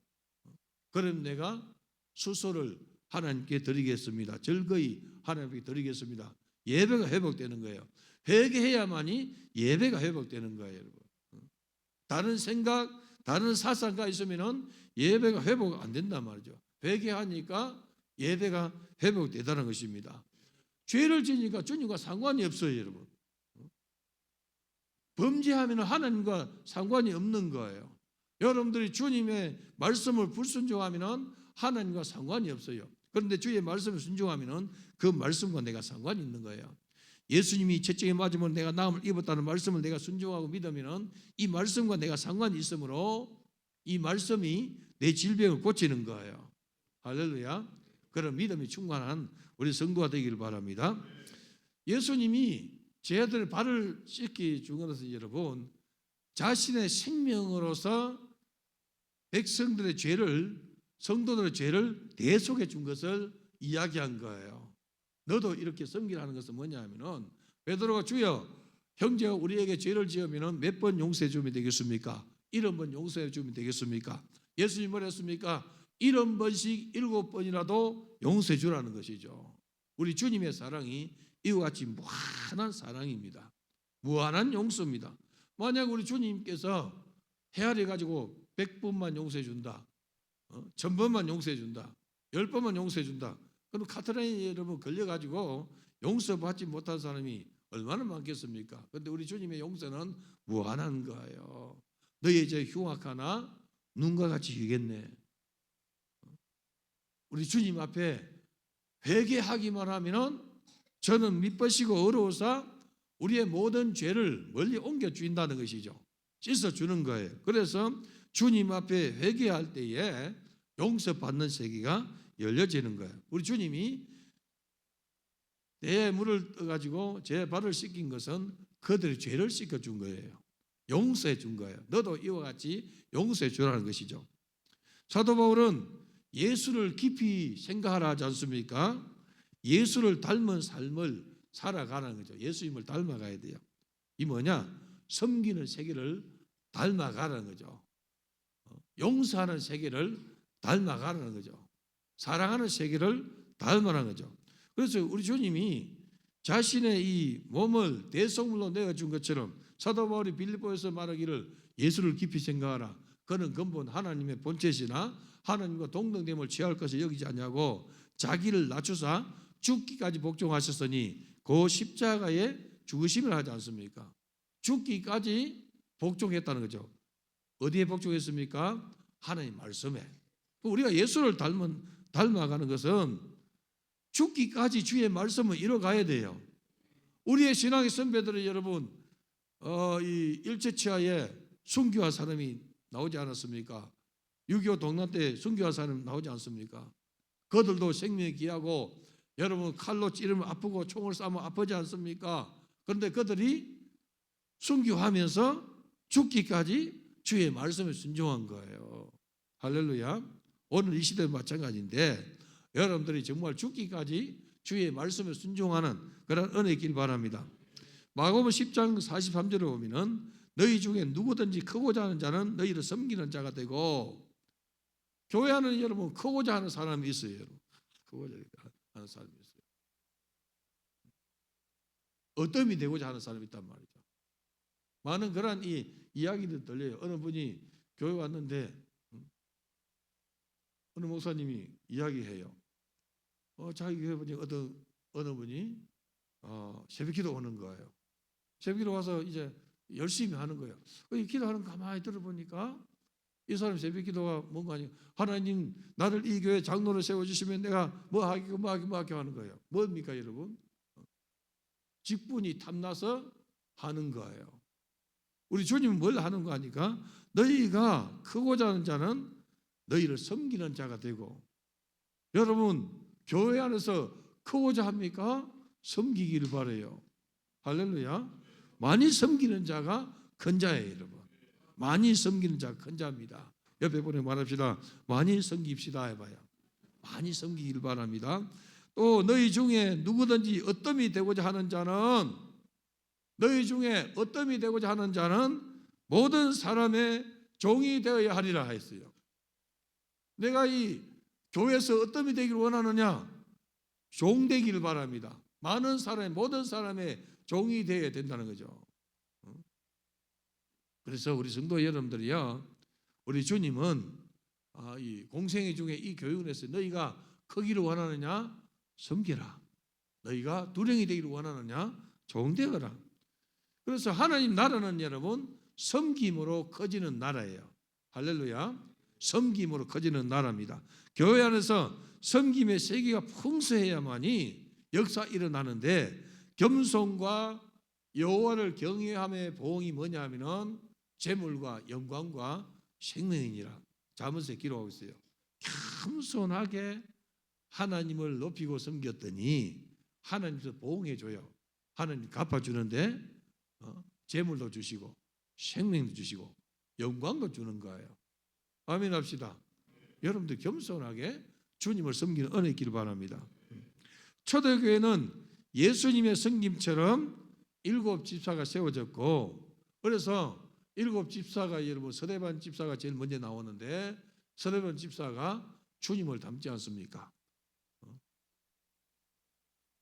A: 그럼 내가 수소를 하나님께 드리겠습니다. 즐거이 하나님께 드리겠습니다. 예배가 회복되는 거예요. 회개해야만이 예배가 회복되는 거예요, 여러분. 다른 생각, 다른 사상가 있으면은 예배가 회복 안 된단 말이죠. 회개하니까 예배가 회복되다는 것입니다. 죄를 지니까 주님과 상관이 없어요, 여러분. 범죄하면 하나님과 상관이 없는 거예요. 여러분들이 주님의 말씀을 불순종하면 하나님과 상관이 없어요. 그런데 주의 말씀을 순종하면 그 말씀과 내가 상관이 있는 거예요. 예수님이 채찍에 맞으면 내가 나음을 입었다는 말씀을 내가 순종하고 믿으면 이 말씀과 내가 상관이 있으므로 이 말씀이 내 질병을 고치는 거예요. 할렐루야. 그런 믿음이 충만한 우리 성도가 되기를 바랍니다. 예수님이 제자들의 발을 씻기 준 것은 여러분 자신의 생명으로서 백성들의 죄를, 성도들의 죄를 대속해 준 것을 이야기한 거예요. 너도 이렇게 섬기라는 것은 뭐냐 하면은 베드로가 주여 형제가 우리에게 죄를 지으면 몇 번 용서해 주면 되겠습니까? 70번 용서해 주면 되겠습니까? 예수님 뭐라 했습니까? 70번씩 7번이라도 용서해 주라는 것이죠. 우리 주님의 사랑이 이와 같이 무한한 사랑입니다. 무한한 용서입니다. 만약 우리 주님께서 헤아려 가지고 100번만 용서해 준다, 1000번만 용서해 준다, 10번만 용서해 준다, 그럼 카트라인 여러분 걸려가지고 용서받지 못한 사람이 얼마나 많겠습니까? 그런데 우리 주님의 용서는 무한한 거예요. 너희 죄 흉악하나 눈과 같이 희겠네. 우리 주님 앞에 회개하기만 하면은 저는 미쁘시고 어려워서 우리의 모든 죄를 멀리 옮겨 주인다는 것이죠. 씻어 주는 거예요. 그래서 주님 앞에 회개할 때에 용서받는 세계가 열려지는 거예요. 우리 주님이 내 물을 떠가지고 제 발을 씻긴 것은 그들의 죄를 씻겨준 거예요. 용서해 준 거예요. 너도 이와 같이 용서해 주라는 것이죠. 사도 바울은 예수를 깊이 생각하라 하지 않습니까? 예수를 닮은 삶을 살아가는 거죠. 예수님을 닮아가야 돼요. 이 뭐냐? 섬기는 세계를 닮아가는 거죠. 용서하는 세계를 닮아가는 거죠. 사랑하는 세계를 닮아가는 거죠. 그래서 우리 주님이 자신의 이 몸을 대속물로 내어준 것처럼 사도 바울이 빌립보에서 말하기를 예수를 깊이 생각하라. 그는 근본 하나님의 본체시나 하나님과 동등됨을 취할 것을 여기지 않냐고 자기를 낮추사 죽기까지 복종하셨으니 그 십자가에 죽으심을 하지 않습니까? 죽기까지 복종했다는 거죠. 어디에 복종했습니까? 하나님 말씀에. 우리가 예수를 닮아가는 것은 죽기까지 주의 말씀을 이뤄가야 돼요. 우리의 신앙의 선배들은 여러분 이 일제치하에 순교한 사람이 나오지 않았습니까? 6.25 동란 때 순교한 사람 나오지 않습니까? 그들도 생명이 귀하고 여러분 칼로 찌르면 아프고 총을 쏴면 아프지 않습니까? 그런데 그들이 순교하면서 죽기까지 주의 말씀에 순종한 거예요. 할렐루야. 오늘 이 시대도 마찬가지인데 여러분들이 정말 죽기까지 주의 말씀에 순종하는 그런 은혜 있길 바랍니다. 마가복음 10장 43절에 보면은 너희 중에 누구든지 크고자 하는 자는 너희를 섬기는 자가 되고, 교회 안에 여러분 크고자 하는 사람이 있어요. 여러분. 크고자 하는 사람이 있어요. 어떤 이 되고자 하는 사람이 있단 말이죠. 많은 그런 이야기들 들려요. 어느 분이 교회 왔는데 어느 목사님이 이야기해요. 자기 교회 분이 어느 분이 새벽기도 오는 거예요. 새벽기도 와서 이제 열심히 하는 거예요. 기도하는 거 가만히 들어보니까 이 사람 새벽기도가 뭔가 아니에요. 하나님 나를 이 교회 장로를 세워주시면 내가 뭐 하게 하는 거예요. 뭡니까 여러분? 직분이 탐나서 하는 거예요. 우리 주님은 뭘 하는 거 아니까? 너희가 크고자 하는 자는 너희를 섬기는 자가 되고, 여러분 교회 안에서 크고자 합니까? 섬기기를 바라요. 할렐루야. 많이 섬기는 자가 큰 자예요, 여러분. 많이 섬기는 자가 큰 자입니다. 옆에 보내 말합시다. 많이 섬깁시다 해봐요. 많이 섬기기를 바랍니다. 또 너희 중에 누구든지 어떠함이 되고자 하는 자는, 너희 중에 어떠함이 되고자 하는 자는 모든 사람의 종이 되어야 하리라 했어요. 내가 이 교회에서 어떠함이 되기를 원하느냐? 종 되기를 바랍니다. 많은 사람의, 모든 사람의 종이 되어야 된다는 거죠. 그래서 우리 성도 여러분들이요, 우리 주님은 이 공생애 중에 이 교육을 했어요. 너희가 크기를 원하느냐? 섬기라. 너희가 두령이 되기를 원하느냐? 종 되어라. 그래서 하나님 나라는 여러분 섬김으로 커지는 나라예요. 할렐루야. 섬김으로 커지는 나라입니다. 교회 안에서 섬김의 세계가 풍성해야만이 역사 일어나는데, 겸손과 여호와를 경외함의 보응이 뭐냐 하면은 재물과 영광과 생명이니라. 잠언서에 기록하고 있어요. 겸손하게 하나님을 높이고 섬겼더니 하나님께서 보응해 줘요. 하나님 갚아주는데 재물도 주시고 생명도 주시고 영광도 주는 거예요. 아멘 합시다. 여러분들 겸손하게 주님을 섬기는 은혜 있기를 바랍니다. 초대교회는 예수님의 섬김처럼 7 집사가 세워졌고, 그래서 7 집사가 여러분 서대반 집사가 제일 먼저 나오는데, 서대반 집사가 주님을 닮지 않습니까?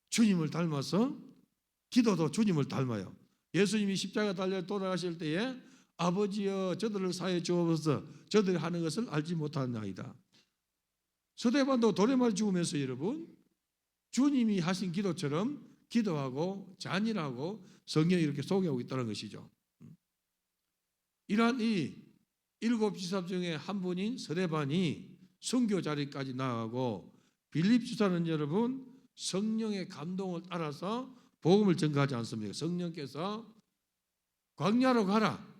A: 주님을 닮아서 기도도 주님을 닮아요. 예수님이 십자가 달려 돌아가실 때에 아버지여 저들을 사해 주옵소서, 저들이 하는 것을 알지 못하나이다. 서대반도 도레말 죽으면서 여러분 주님이 하신 기도처럼 기도하고 잔인하고 성경이 이렇게 소개하고 있다는 것이죠. 이러한 이 7 지사 중에 한 분인 서대반이 선교 자리까지 나아가고, 빌립 지사는 여러분 성령의 감동을 따라서 복음을 전가하지 않습니까? 성령께서 광야로 가라.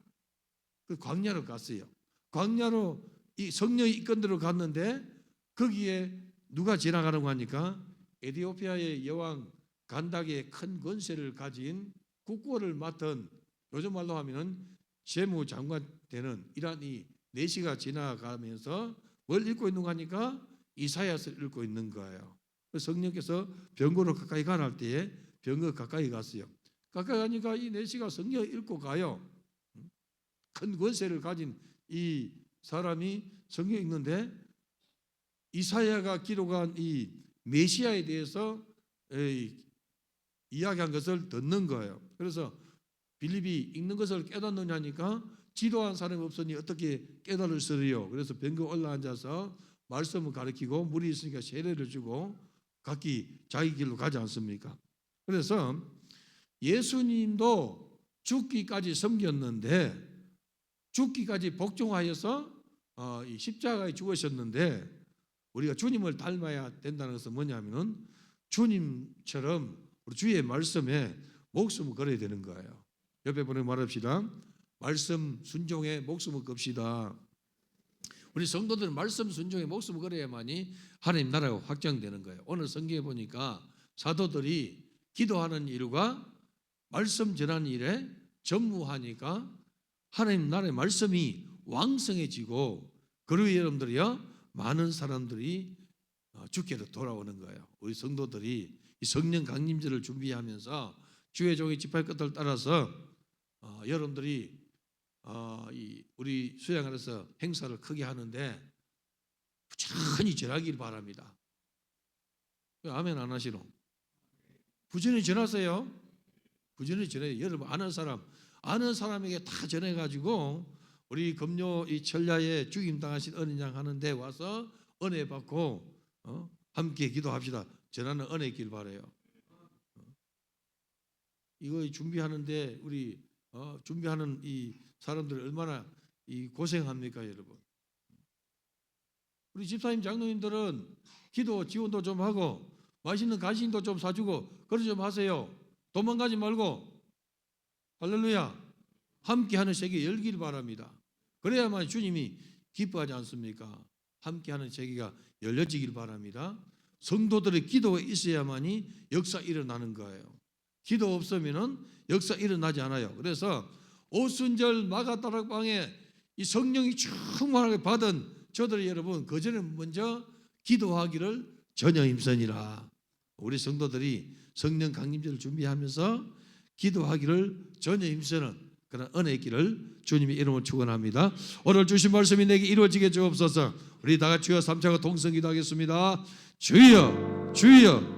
A: 그 광야로 갔어요. 광야로 이 성령이 이끈대로 갔는데, 거기에 누가 지나가는 거 하니까 에티오피아의 여왕 간닥의 큰 권세를 가진 국고를 맡은, 요즘 말로 하면은 재무장관 되는 이러한 이 내시가 지나가면서 뭘 읽고 있는 거 하니까 이사야서를 읽고 있는 거예요. 성령께서 병거로 가까이 가라 할 때에 병거 가까이 갔어요. 가까이 가니까 이 내시가 성경을 읽고 가요. 큰 권세를 가진 이 사람이 성경 읽는데 이사야가 기록한 이 메시아에 대해서 이야기한 것을 듣는 거예요. 그래서 빌립이 읽는 것을 깨닫느냐니까 지도한 사람이 없으니 어떻게 깨달을 쓰리요. 그래서 병거 올라앉아서 말씀을 가르치고 물이 있으니까 세례를 주고 각기 자기 길로 가지 않습니까? 그래서 예수님도 죽기까지 섬겼는데, 죽기까지 복종하여서 이 십자가에 죽으셨는데, 우리가 주님을 닮아야 된다는 것은 뭐냐면은 주님처럼 우리 주의 말씀에 목숨을 걸어야 되는 거예요. 옆에 보내 말합시다. 말씀 순종에 목숨을 겁시다. 우리 성도들은 말씀 순종에 목숨을 걸어야만이 하나님 나라가 확장되는 거예요. 오늘 성경에 보니까 사도들이 기도하는 일과 말씀 전하는 일에 전무하니까 하나님 나라의 말씀이 왕성해지고, 그리고 여러분들이요 많은 사람들이 주께로 돌아오는 거예요. 우리 성도들이 이 성령 강림절을 준비하면서 주의 종의 지팔 끝을 따라서 여러분들이 우리 수양안에서 행사를 크게 하는데 부지런히 전하기를 바랍니다. 아멘 안 하시노? 부지런히 전하세요. 부지런히 전해요. 여러분 아는 사람에게 다 전해가지고 우리 금요 이 철야에 죽임 당하신 은혜 양 하는데 와서 은혜 받고 함께 기도합시다. 전하는 은혜 있길 바라요. 이거 준비하는데 우리 준비하는 이 사람들 얼마나 이 고생합니까, 여러분? 우리 집사님 장로님들은 기도 지원도 좀 하고 맛있는 간식도 좀 사주고 그러지 좀 하세요. 도망가지 말고. 할렐루야. 함께하는 세계 열기를 바랍니다. 그래야만 주님이 기뻐하지 않습니까? 함께하는 세계가 열려지길 바랍니다. 성도들의 기도가 있어야만이 역사 일어나는 거예요. 기도 없으면은 역사 일어나지 않아요. 그래서 오순절 마가다락방에 이 성령이 충만하게 받은 저들 여러분, 그 전에 먼저 기도하기를 전혀 힘쓰니라. 우리 성도들이 성령 강림절을 준비하면서 기도하기를 전혀 힘쓰는 그런 은혜 있기를 주님의 이름으로 축원합니다. 오늘 주신 말씀이 내게 이루어지게 주옵소서. 우리 다 같이 주여 3차가 동성 기도하겠습니다. 주여 주여